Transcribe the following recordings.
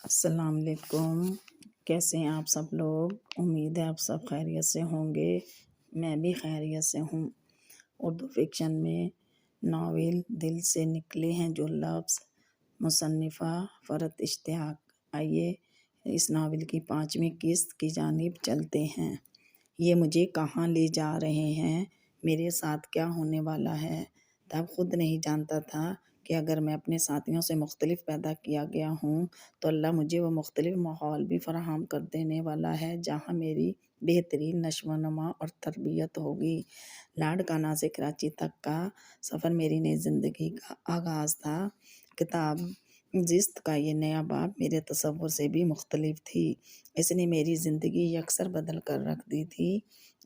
السلام علیکم، کیسے ہیں آپ سب لوگ؟ امید ہے آپ سب خیریت سے ہوں گے۔ میں بھی خیریت سے ہوں۔ اردو فکشن میں ناول دل سے نکلے ہیں جو لفظ، مصنفہ فرت اشتیاق۔ آئیے اس ناول کی 5ویں قسط کی جانب چلتے ہیں۔ یہ مجھے کہاں لے جا رہے ہیں، میرے ساتھ کیا ہونے والا ہے؟ تب خود نہیں جانتا تھا کہ اگر میں اپنے ساتھیوں سے مختلف پیدا کیا گیا ہوں تو اللہ مجھے وہ مختلف ماحول بھی فراہم کر دینے والا ہے جہاں میری بہترین نشو و نما اور تربیت ہوگی۔ لاڑکانہ سے کراچی تک کا سفر میری نئی زندگی کا آغاز تھا۔ کتاب زست کا یہ نیا باب میرے تصور سے بھی مختلف تھی۔ اس نے میری زندگی یکسر بدل کر رکھ دی تھی۔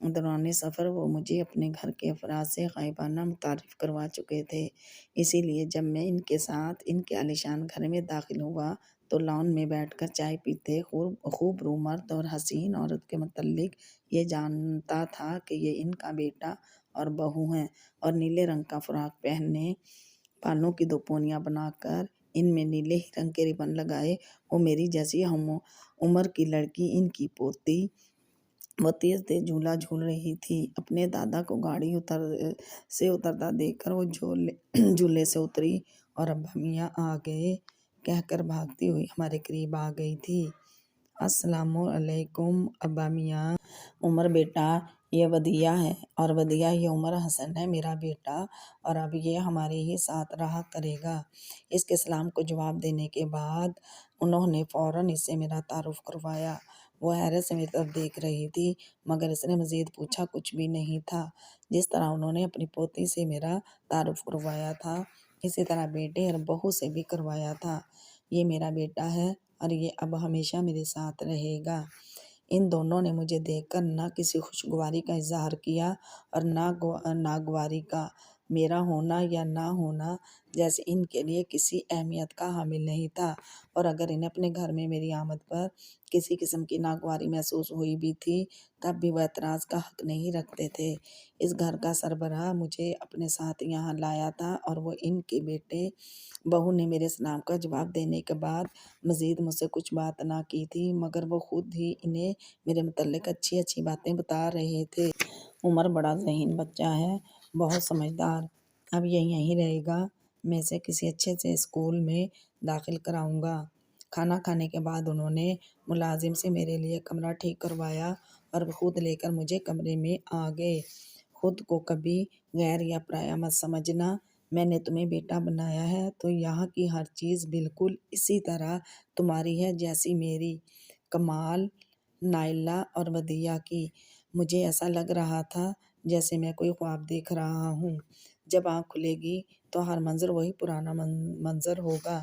دوران سفر وہ مجھے اپنے گھر کے افراد سے غائبانہ متعارف کروا چکے تھے، اسی لیے جب میں ان کے ساتھ ان کے عالیشان گھر میں داخل ہوا تو لان میں بیٹھ کر چائے پیتے خوب رو مرد اور حسین عورت کے متعلق یہ جانتا تھا کہ یہ ان کا بیٹا اور بہو ہیں، اور نیلے رنگ کا فراق پہنے، بالوں کی 2 پونیاں بنا کر ان میں نیلے ہی رنگ کے ربن لگائے وہ میری جیسی ہم عمر کی لڑکی، ان کی پوتی، وہ تیز تیز جھولا جھول رہی تھی۔ اپنے دادا کو گاڑی سے اترتا دیکھ کر وہ جھولے سے اتری اور ابا میاں آ گئے کہہ کر بھاگتی ہوئی ہمارے قریب آ گئی تھی۔ السلام علیکم ابا میاں۔ عمر بیٹا، یہ ودیعہ ہے، اور ودیعہ یہ عمر حسن ہے میرا بیٹا، اور اب یہ ہمارے ہی ساتھ رہا کرے گا۔ اس کے سلام کو جواب دینے کے بعد انہوں نے فوراً اس سے میرا تعارف کروایا۔ وہ حیرت سے میری طرف دیکھ رہی تھی، مگر اس نے مزید پوچھا کچھ بھی نہیں تھا۔ جس طرح انہوں نے اپنی پوتی سے میرا تعارف کروایا تھا، اسی طرح بیٹے اور بہو سے بھی کروایا تھا۔ یہ میرا بیٹا ہے اور یہ اب ہمیشہ میرے ساتھ رہے گا۔ ان دونوں نے مجھے دیکھ کر نہ کسی خوشگواری کا اظہار کیا اور نہ ناگواری کا۔ میرا ہونا یا نہ ہونا جیسے ان کے لیے کسی اہمیت کا حامل نہیں تھا، اور اگر انہیں اپنے گھر میں میری آمد پر کسی قسم کی ناگواری محسوس ہوئی بھی تھی تب بھی وہ اعتراض کا حق نہیں رکھتے تھے۔ اس گھر کا سربراہ مجھے اپنے ساتھ یہاں لایا تھا، اور وہ ان کے بیٹے بہو نے میرے سلام کا جواب دینے کے بعد مزید مجھ سے کچھ بات نہ کی تھی، مگر وہ خود ہی انہیں میرے متعلق اچھی اچھی باتیں بتا رہے تھے۔ عمر بڑا ذہین بچہ ہے، بہت سمجھدار، اب یہ یہیں رہے گا، میں اسے کسی اچھے سے اسکول میں داخل کراؤں گا۔ کھانا کھانے کے بعد انہوں نے ملازم سے میرے لیے کمرہ ٹھیک کروایا اور خود لے کر مجھے کمرے میں آ گئے۔ خود کو کبھی غیر یا پرایا مت سمجھنا، میں نے تمہیں بیٹا بنایا ہے تو یہاں کی ہر چیز بالکل اسی طرح تمہاری ہے جیسی میری، کمال، نائلہ اور ودیعہ کی۔ مجھے ایسا لگ رہا تھا جیسے میں کوئی خواب دیکھ رہا ہوں۔ جب آنکھ کھلے گی تو ہر منظر وہی پرانا منظر ہوگا،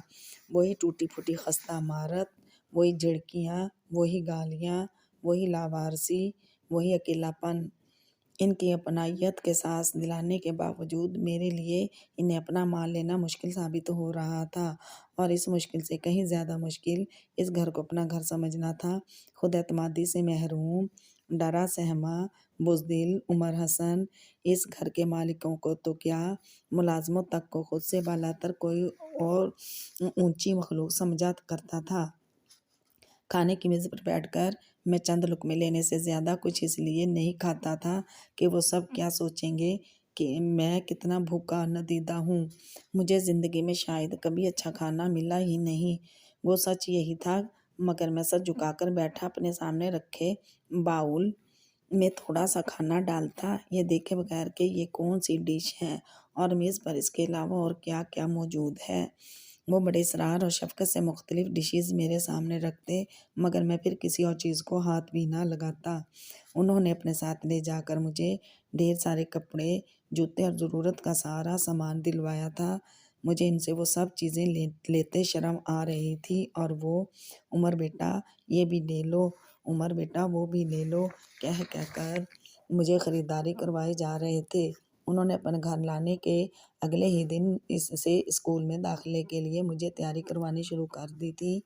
وہی ٹوٹی پھوٹی خستہ عمارت، وہی جھڑکیاں، وہی گالیاں، وہی لاوارسی، وہی اکیلا پن۔ ان کی اپنائیت کے سانس دلانے کے باوجود میرے لیے انہیں اپنا مان لینا مشکل ثابت ہو رہا تھا، اور اس مشکل سے کہیں زیادہ مشکل اس گھر کو اپنا گھر سمجھنا تھا۔ خود اعتمادی سے محروم، ڈرا سہما، بزدل عمر حسن اس گھر کے مالکوں کو تو کیا، ملازموں تک کو خود سے بالاتر کوئی اور اونچی مخلوق سمجھا کرتا تھا۔ کھانے کی میز پر بیٹھ کر میں چند لقمے لینے سے زیادہ کچھ اس لیے نہیں کھاتا تھا کہ وہ سب کیا سوچیں گے کہ میں کتنا بھوکا اور ندیدہ ہوں۔ مجھے زندگی میں شاید کبھی اچھا کھانا ملا ہی نہیں، وہ سچ یہی تھا، مگر میں سر جھکا کر بیٹھا اپنے سامنے رکھے باؤل میں تھوڑا سا کھانا ڈالتا، یہ دیکھے بغیر کہ یہ کون سی ڈش ہے اور میز پر اس کے علاوہ اور کیا کیا موجود ہے۔ وہ بڑے اصرار اور شفقت سے مختلف ڈشز میرے سامنے رکھتے، مگر میں پھر کسی اور چیز کو ہاتھ بھی نہ لگاتا۔ انہوں نے اپنے ساتھ لے جا کر مجھے ڈھیر سارے کپڑے، جوتے اور ضرورت کا سارا سامان دلوایا تھا۔ مجھے ان سے وہ سب چیزیں لیتے شرم آ رہی تھی، اور وہ عمر بیٹا یہ بھی لے لو، عمر بیٹا وہ بھی لے لو کہہ کر مجھے خریداری کروائے جا رہے تھے۔ انہوں نے اپنے گھر لانے کے اگلے ہی دن اس سے اسکول میں داخلے کے لیے مجھے تیاری کروانی شروع کر دی تھی۔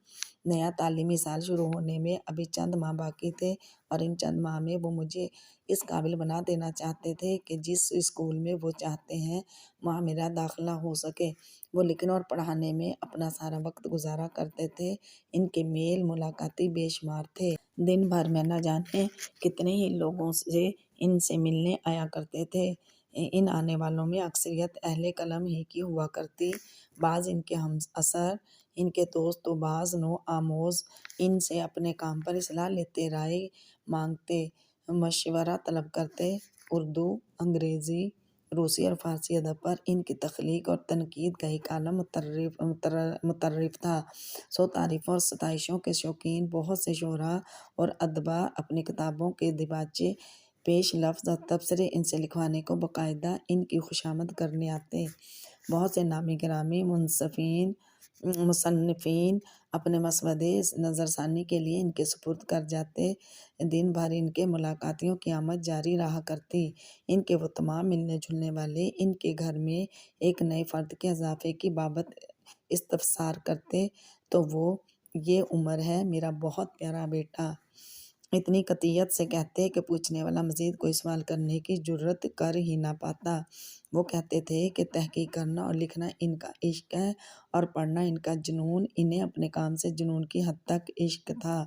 نیا تعلیمی سال شروع ہونے میں ابھی چند ماہ باقی تھے اور ان چند ماہ میں وہ مجھے اس قابل بنا دینا چاہتے تھے کہ جس اسکول میں وہ چاہتے ہیں وہاں میرا داخلہ ہو سکے۔ وہ لکھنے اور پڑھانے میں اپنا سارا وقت گزارا کرتے تھے۔ ان کے میل ملاقاتی بے شمار تھے۔ دن بھر میں نہ جانے کتنے ہی لوگوں سے ان سے ملنے آیا کرتے تھے۔ ان آنے والوں میں اکثریت اہل قلم ہی کی ہوا کرتی۔ بعض ان کے ہم عصر، ان کے دوست و بعض نو آموز ان سے اپنے کام پر اصلاح لیتے، رائے مانگتے، مشورہ طلب کرتے۔ اردو، انگریزی، روسی اور فارسی ادب پر ان کی تخلیق اور تنقید کا ایک عالم متعارف تھا۔ سو تعریفوں اور ستائشوں کے شوقین بہت سے شعراء اور ادبا اپنی کتابوں کے دیباچے، پیش لفظ اور تبصرے ان سے لکھوانے کو باقاعدہ ان کی خوشامد کرنے آتے۔ بہت سے نامی گرامی مصنفین اپنے مسودے نظرثانی کے لیے ان کے سپرد کر جاتے۔ دن بھر ان کے ملاقاتیوں کی آمد جاری رہا کرتی۔ ان کے وہ تمام ملنے جلنے والے ان کے گھر میں ایک نئے فرد کے اضافے کی بابت استفسار کرتے تو وہ یہ عمر ہے میرا بہت پیارا بیٹا، اتنی قطعیت سے کہتے کہ پوچھنے والا مزید کوئی سوال کرنے کی جرات کر ہی نہ پاتا۔ وہ کہتے تھے کہ تحقیق کرنا اور لکھنا ان کا عشق ہے اور پڑھنا ان کا جنون۔ انہیں اپنے کام سے جنون کی حد تک عشق تھا۔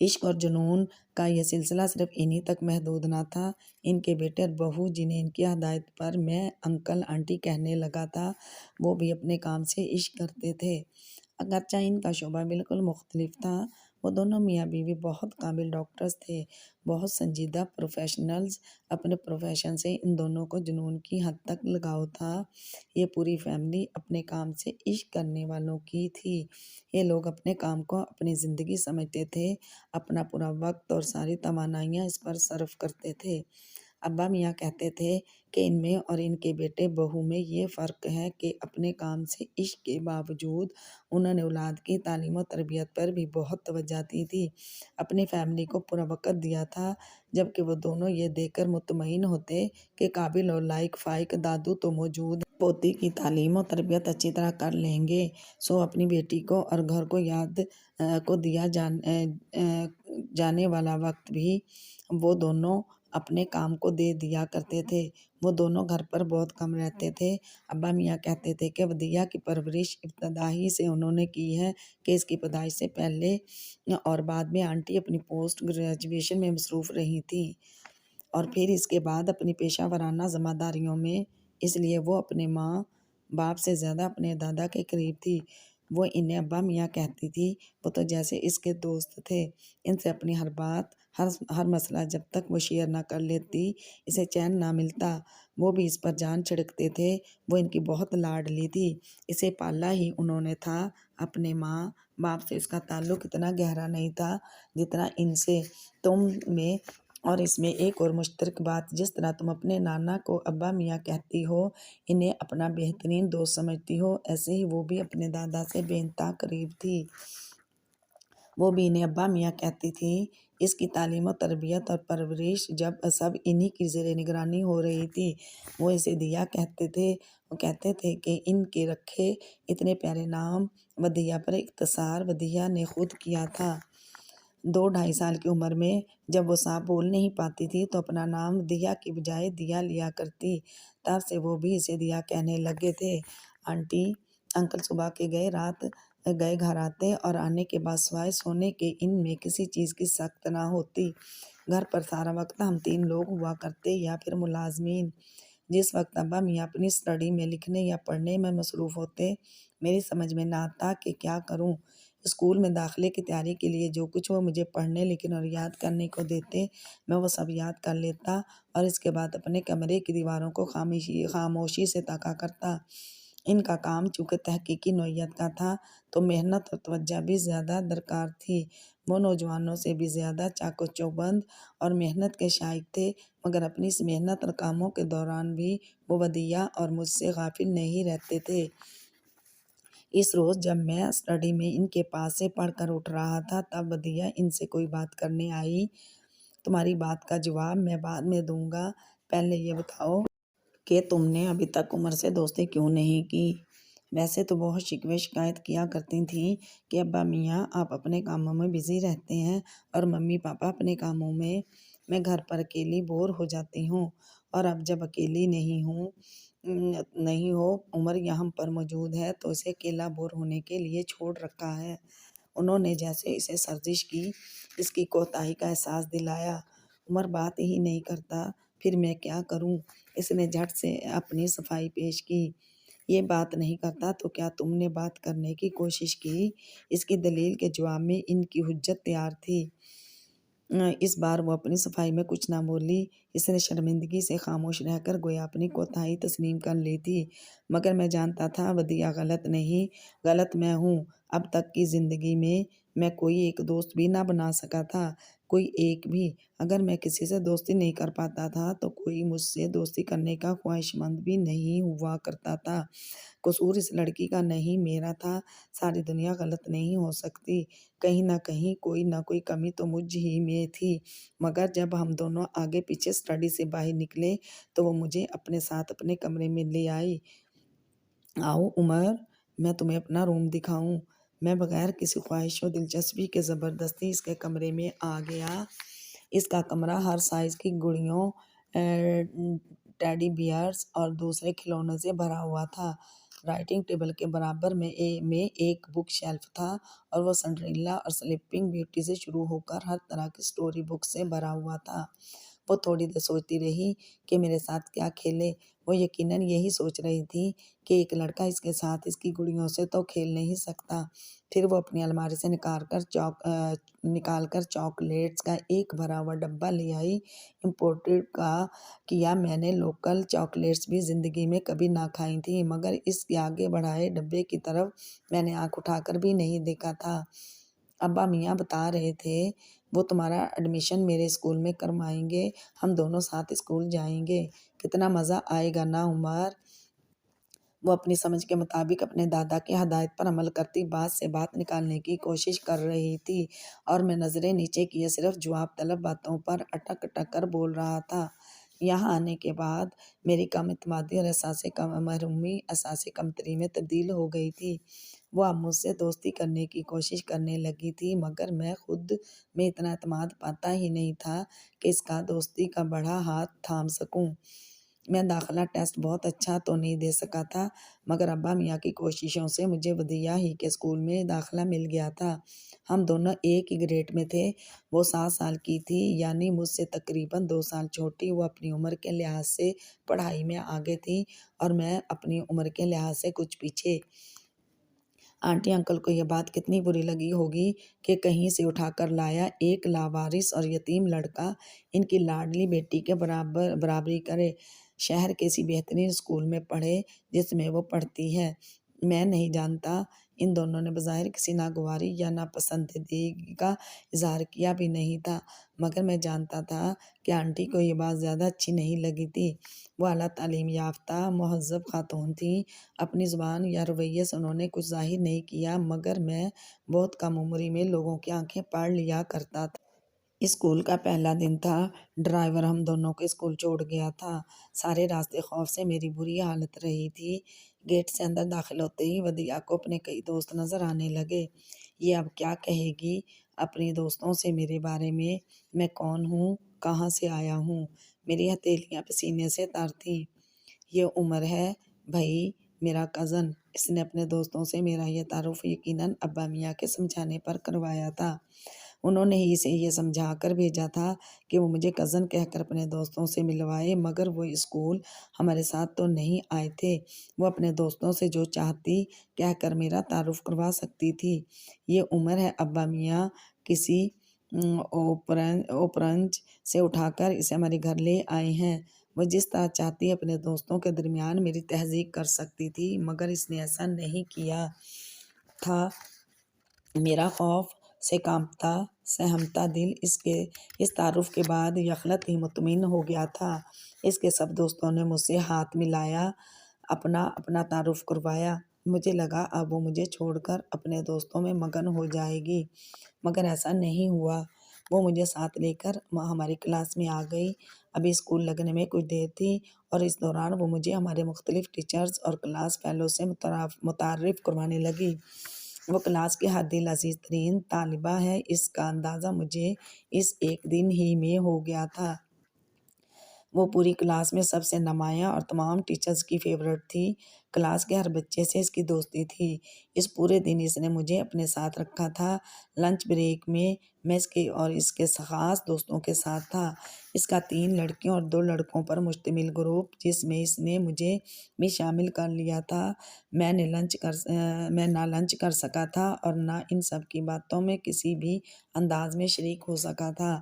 عشق اور جنون کا یہ سلسلہ صرف انہی تک محدود نہ تھا۔ ان کے بیٹے اور بہو جنہیں ان کی ہدایت پر میں انکل آنٹی کہنے لگا تھا، وہ بھی اپنے کام سے عشق کرتے تھے، اگرچہ ان کا شعبہ بالکل مختلف تھا۔ وہ دونوں میاں بیوی بہت قابل ڈاکٹرز تھے، بہت سنجیدہ پروفیشنلز۔ اپنے پروفیشن سے ان دونوں کو جنون کی حد تک لگاؤ تھا۔ یہ پوری فیملی اپنے کام سے عشق کرنے والوں کی تھی۔ یہ لوگ اپنے کام کو اپنی زندگی سمجھتے تھے، اپنا پورا وقت اور ساری توانائیاں اس پر صرف کرتے تھے۔ ابا میاں کہتے تھے کہ ان میں اور ان کے بیٹے بہو میں یہ فرق ہے کہ اپنے کام سے عشق کے باوجود انہوں نے اولاد کی تعلیم و تربیت پر بھی بہت توجہ دی تھی، اپنی فیملی کو پورا وقت دیا تھا، جبکہ وہ دونوں یہ دیکھ کر مطمئن ہوتے کہ قابل اور لائق فائق دادو تو موجود ہیں، پوتی کی تعلیم و تربیت اچھی طرح کر لیں گے۔ سو اپنی بیٹی کو اور گھر کو دیا جانے والا وقت بھی وہ دونوں اپنے کام کو دے دیا کرتے تھے۔ وہ دونوں گھر پر بہت کم رہتے تھے۔ ابا میاں کہتے تھے کہ ودیعہ کی پرورش ابتدا ہی سے انہوں نے کی ہے کہ اس کی پیدائش سے پہلے اور بعد میں آنٹی اپنی پوسٹ گریجویشن میں مصروف رہی تھیں اور پھر اس کے بعد اپنی پیشہ ورانہ ذمہ داریوں میں، اس لیے وہ اپنے ماں باپ سے زیادہ اپنے دادا کے قریب تھی۔ وہ انہیں ابا میاں کہتی تھی، وہ تو جیسے اس کے دوست تھے۔ ان سے اپنی ہر بات، ہر مسئلہ جب تک وہ شیئر نہ کر لیتی اسے چین نہ ملتا۔ وہ بھی اس پر جان چھڑکتے تھے۔ وہ ان کی بہت لاڈلی تھی، اسے پالا ہی انہوں نے تھا۔ اپنے ماں باپ سے اس کا تعلق اتنا گہرا نہیں تھا جتنا ان سے۔ تم میں اور اس میں ایک اور مشترک بات، جس طرح تم اپنے نانا کو ابا میاں کہتی ہو، انہیں اپنا بہترین دوست سمجھتی ہو، ایسے ہی وہ بھی اپنے دادا سے بے انتہا قریب تھی۔ وہ بھی انہیں ابا میاں کہتی تھی۔ اس کی تعلیم و تربیت اور پرورش جب سب انہی کی زیر نگرانی ہو رہی تھی۔ وہ اسے دیا کہتے تھے۔ وہ کہتے تھے کہ ان کے رکھے اتنے پیارے نام ودیعہ پر اختصار ودیعہ نے خود کیا تھا۔ 2-2.5 سال کی عمر میں جب وہ صاف بول نہیں پاتی تھی تو اپنا نام ودیعہ کی بجائے دیا لیا کرتی، تب سے وہ بھی اسے دیا کہنے لگے تھے۔ آنٹی انکل صبح کے گئے گھر آتے اور آنے کے بعد سوائے سونے کے ان میں کسی چیز کی سخت نہ ہوتی۔ گھر پر سارا وقت ہم 3 لوگ ہوا کرتے یا پھر ملازمین۔ جس وقت ابا میاں اپنی اسٹڈی میں لکھنے یا پڑھنے میں مصروف ہوتے، میری سمجھ میں نہ آتا کہ کیا کروں۔ اسکول میں داخلے کی تیاری کے لیے جو کچھ وہ مجھے پڑھنے لکھنے اور یاد کرنے کو دیتے میں وہ سب یاد کر لیتا اور اس کے بعد اپنے کمرے کی دیواروں کو خاموشی سے تاکا کرتا۔ ان کا کام چونکہ تحقیقی نوعیت کا تھا تو محنت اور توجہ بھی زیادہ درکار تھی۔ وہ نوجوانوں سے بھی زیادہ چاق و چوبند اور محنت کے شائق تھے، مگر اپنی اس محنت اور کاموں کے دوران بھی وہ ودیعہ اور مجھ سے غافل نہیں رہتے تھے۔ اس روز جب میں اسٹڈی میں ان کے پاس سے پڑھ کر اٹھ رہا تھا تب ودیعہ ان سے کوئی بات کرنے آئی۔ تمہاری بات کا جواب میں بعد میں دوں گا، پہلے یہ بتاؤ کہ تم نے ابھی تک عمر سے دوستی کیوں نہیں کی؟ ویسے تو بہت شکوے شکایت کیا کرتی تھیں کہ ابا میاں آپ اپنے کاموں میں بزی رہتے ہیں اور ممی پاپا اپنے کاموں میں گھر پر اکیلی بور ہو جاتی ہوں، اور اب جب اکیلی نہیں ہو عمر یہاں پر موجود ہے تو اسے اکیلا بور ہونے کے لیے چھوڑ رکھا ہے۔ انہوں نے جیسے اسے سرزش کی، اس کی کوتاہی کا احساس دلایا۔ عمر بات ہی نہیں کرتا، پھر میں کیا کروں؟ اس نے جھٹ سے اپنی صفائی پیش کی۔ یہ بات نہیں کرتا تو کیا تم نے بات کرنے کی کوشش کی؟ اس کی دلیل کے جواب میں ان کی حجت تیار تھی۔ اس بار وہ اپنی صفائی میں کچھ نہ بولی۔ اس نے شرمندگی سے خاموش رہ کر گویا اپنی کوتاہی تسلیم کر لی تھی، مگر میں جانتا تھا ودیعہ غلط نہیں، غلط میں ہوں۔ اب تک کی زندگی میں کوئی ایک دوست بھی نہ بنا سکا تھا، کوئی ایک بھی۔ اگر میں کسی سے دوستی نہیں کر پاتا تھا تو کوئی مجھ سے دوستی کرنے کا خواہش مند بھی نہیں ہوا کرتا تھا۔ قصور اس لڑکی کا نہیں، میرا تھا۔ ساری دنیا غلط نہیں ہو سکتی، کہیں نہ کہیں کوئی نہ کوئی کمی تو مجھ ہی میں تھی، مگر جب ہم دونوں آگے پیچھے اسٹڈی سے باہر نکلے تو وہ مجھے اپنے ساتھ اپنے کمرے میں لے آئی۔ آؤ عمر، میں تمہیں اپنا روم دکھاؤں۔ میں بغیر کسی خواہش و دلچسپی کے زبردستی اس کے کمرے میں آ گیا۔ اس کا کمرہ ہر سائز کی گڑیوں، ٹیڈی بیئرز اور دوسرے کھلونوں سے بھرا ہوا تھا۔ رائٹنگ ٹیبل کے برابر میں ایک بک شیلف تھا اور وہ سنڈریلا اور سلیپنگ بیوٹی سے شروع ہو کر ہر طرح کی سٹوری بک سے بھرا ہوا تھا۔ وہ تھوڑی دیر سوچتی رہی کہ میرے ساتھ کیا کھیلے۔ وہ یقیناً یہی سوچ رہی تھی کہ ایک لڑکا اس کے ساتھ اس کی گڑیوں سے تو کھیل نہیں سکتا۔ پھر وہ اپنی الماری سے نکال کر چاکلیٹس کا ایک بھرا ہوا ڈبہ لے آئی۔ امپورٹڈ کا کیا میں نے لوکل چاکلیٹس بھی زندگی میں کبھی نہ کھائی تھیں، مگر اس کے آگے بڑھائے ڈبے کی طرف میں نے آنکھ اٹھا کر بھی نہیں دیکھا تھا۔ ابا میاں بتا رہے تھے وہ تمہارا ایڈمیشن میرے اسکول میں کروائیں گے، ہم دونوں ساتھ اسکول جائیں گے۔ کتنا مزہ آئے گا نا عمر؟ وہ اپنی سمجھ کے مطابق اپنے دادا کی ہدایت پر عمل کرتی بات سے بات نکالنے کی کوشش کر رہی تھی، اور میں نظریں نیچے کیے صرف جواب طلب باتوں پر اٹک اٹک کر بول رہا تھا۔ یہاں آنے کے بعد میری کم اعتمادی اور احساس محرومی احساس کمتری میں تبدیل ہو گئی تھی۔ وہ اب مجھ سے دوستی کرنے کی کوشش کرنے لگی تھی، مگر میں خود میں اتنا اعتماد پاتا ہی نہیں تھا کہ اس کا دوستی کا بڑا ہاتھ تھام سکوں۔ میں داخلہ ٹیسٹ بہت اچھا تو نہیں دے سکا تھا، مگر ابا میاں کی کوششوں سے مجھے ودیعہ ہی کے اسکول میں داخلہ مل گیا تھا۔ ہم دونوں ایک ہی گریڈ میں تھے۔ وہ 7 سال کی تھی، یعنی مجھ سے تقریباً 2 سال چھوٹی۔ وہ اپنی عمر کے لحاظ سے پڑھائی میں آگے تھی اور میں اپنی عمر کے لحاظ سے کچھ پیچھے۔ آنٹی انکل کو یہ بات کتنی بری لگی ہوگی کہ کہیں سے اٹھا کر لایا ایک لاوارث اور یتیم لڑکا ان کی لاڈلی بیٹی کے برابری کرے، شہر کے اسی بہترین اسکول میں پڑھے جس میں وہ پڑھتی ہے۔ میں نہیں جانتا ان دونوں نے بظاہر کسی ناگواری یا ناپسندیدگی کا اظہار کیا بھی نہیں تھا، مگر میں جانتا تھا کہ آنٹی کو یہ بات زیادہ اچھی نہیں لگی تھی۔ وہ اعلیٰ تعلیم یافتہ مہذب خاتون تھیں، اپنی زبان یا رویے سے انہوں نے کچھ ظاہر نہیں کیا، مگر میں بہت کم عمری میں لوگوں کی آنکھیں پڑھ لیا کرتا تھا۔ اسکول کا پہلا دن تھا۔ ڈرائیور ہم دونوں کو اسکول چھوڑ گیا تھا۔ سارے راستے خوف سے میری بری حالت رہی تھی۔ گیٹ سے اندر داخل ہوتے ہی ودیعہ کو اپنے کئی دوست نظر آنے لگے۔ یہ اب کیا کہے گی اپنی دوستوں سے میرے بارے میں کون ہوں، کہاں سے آیا ہوں؟ میری ہتھیلیاں پسینے سے تر تھیں۔ یہ عمر ہے بھائی، میرا کزن۔ اس نے اپنے دوستوں سے میرا یہ تعارف یقیناً ابا میاں کے سمجھانے پر کروایا تھا۔ انہوں نے ہی اسے یہ سمجھا کر بھیجا تھا کہ وہ مجھے کزن کہہ کر اپنے دوستوں سے ملوائے، مگر وہ اسکول ہمارے ساتھ تو نہیں آئے تھے۔ وہ اپنے دوستوں سے جو چاہتی کہہ کر میرا تعارف کروا سکتی تھی۔ یہ عمر ہے ابا میاں کسی اوپرنج سے اٹھا کر اسے ہمارے گھر لے آئے ہیں۔ وہ جس طرح چاہتی اپنے دوستوں کے درمیان میری تہذیب کر سکتی تھی، مگر اس نے ایسا نہیں کیا تھا۔ میرا خوف سے کانپتا سہمتا دل اس تعارف کے بعد یکخلت ہی مطمئن ہو گیا تھا۔ اس کے سب دوستوں نے مجھ سے ہاتھ ملایا، اپنا تعارف کروایا۔ مجھے لگا اب وہ مجھے چھوڑ کر اپنے دوستوں میں مگن ہو جائے گی، مگر ایسا نہیں ہوا۔ وہ مجھے ساتھ لے کر ہماری کلاس میں آ گئی۔ ابھی اسکول لگنے میں کچھ دیر تھی اور اس دوران وہ مجھے ہمارے مختلف ٹیچرز اور کلاس فیلو سے متعارف کروانے لگی۔ وہ کلاس کی ہر دل عزیز ترین طالبہ ہے، اس کا اندازہ مجھے اس ایک دن ہی میں ہو گیا تھا۔ وہ پوری کلاس میں سب سے نمایاں اور تمام ٹیچرز کی فیورٹ تھی۔ کلاس کے ہر بچے سے اس کی دوستی تھی۔ اس پورے دن اس نے مجھے اپنے ساتھ رکھا تھا۔ لنچ بریک میں میں اس کے خاص دوستوں کے ساتھ تھا۔ اس کا 3 لڑکیوں اور 2 لڑکوں پر مشتمل گروپ، جس میں اس نے مجھے بھی شامل کر لیا تھا۔ میں نہ لنچ کر سکا تھا اور نہ ان سب کی باتوں میں کسی بھی انداز میں شریک ہو سکا تھا۔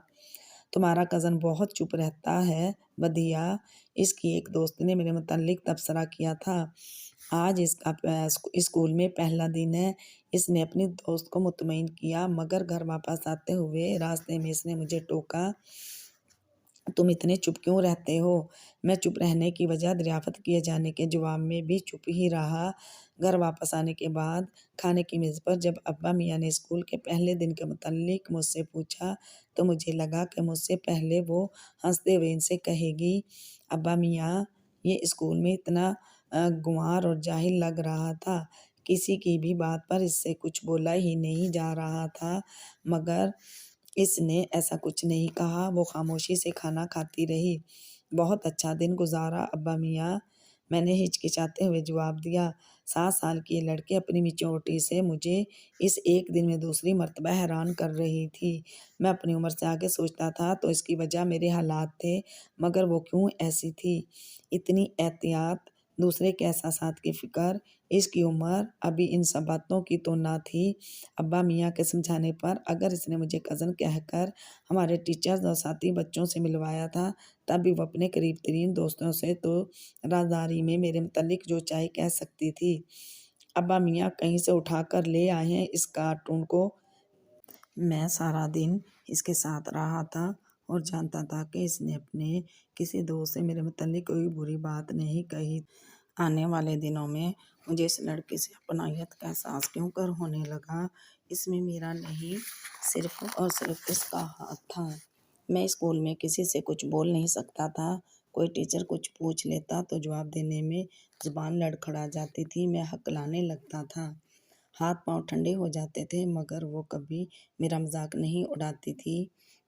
تمہارا کزن بہت چپ رہتا ہے بدیہا، اس کی ایک دوست نے میرے متعلق تبصرہ کیا تھا۔ آج اس کا اسکول میں پہلا دن ہے، اس نے اپنی دوست کو مطمئن کیا، مگر گھر واپس آتے ہوئے راستے میں اس نے مجھے ٹوکا، تم اتنے چپ کیوں رہتے ہو؟ میں چپ رہنے کی وجہ دریافت کیے جانے کے جواب میں بھی چپ ہی رہا۔ گھر واپس آنے کے بعد کھانے کی میز پر جب ابا میاں نے اسکول کے پہلے دن کے متعلق مجھ سے پوچھا تو مجھے لگا کہ مجھ سے پہلے وہ ہنستے ہوئے ان سے کہے گی، ابا میاں یہ اسکول میں اتنا گنوار اور جاہل لگ رہا تھا، کسی کی بھی بات پر اس سے کچھ بولا ہی نہیں جا رہا تھا، مگر اس نے ایسا کچھ نہیں کہا، وہ خاموشی سے کھانا کھاتی رہی۔ بہت اچھا دن گزارا ابا میاں، میں نے ہچکچاتے ہوئے جواب دیا۔ 7 سال کی یہ لڑکی اپنی میچورٹی سے مجھے اس ایک دن میں دوسری مرتبہ حیران کر رہی تھی۔ میں اپنی عمر سے آگے سوچتا تھا تو اس کی وجہ میرے حالات تھے، مگر وہ کیوں ایسی تھی؟ اتنی احتیاط، دوسرے کے احساسات کی فکر، اس کی عمر ابھی ان سب باتوں کی تو نہ تھی۔ ابا میاں کے سمجھانے پر اگر اس نے مجھے کزن کہہ کر ہمارے ٹیچرز اور ساتھی بچوں سے ملوایا تھا، تب بھی وہ اپنے قریب ترین دوستوں سے تو رازداری میں میرے متعلق جو چاہے کہہ سکتی تھی۔ ابا میاں کہیں سے اٹھا کر لے آئے ہیں اس کارٹون کو۔ میں سارا دن اس کے ساتھ رہا تھا اور جانتا تھا کہ اس نے اپنے کسی دوست سے میرے متعلق کوئی بری بات نہیں کہی۔ آنے والے دنوں میں مجھے اس لڑکی سے اپنائیت کا احساس کیوں کر ہونے لگا، اس میں میرا نہیں صرف اور صرف اس کا ہاتھ تھا۔ میں اسکول میں کسی سے کچھ بول نہیں سکتا تھا، کوئی ٹیچر کچھ پوچھ لیتا تو جواب دینے میں زبان لڑکھڑا جاتی تھی، میں ہکلانے لگتا تھا، ہاتھ پاؤں ٹھنڈے ہو جاتے تھے، مگر وہ کبھی میرا مذاق نہیں اڑاتی تھی،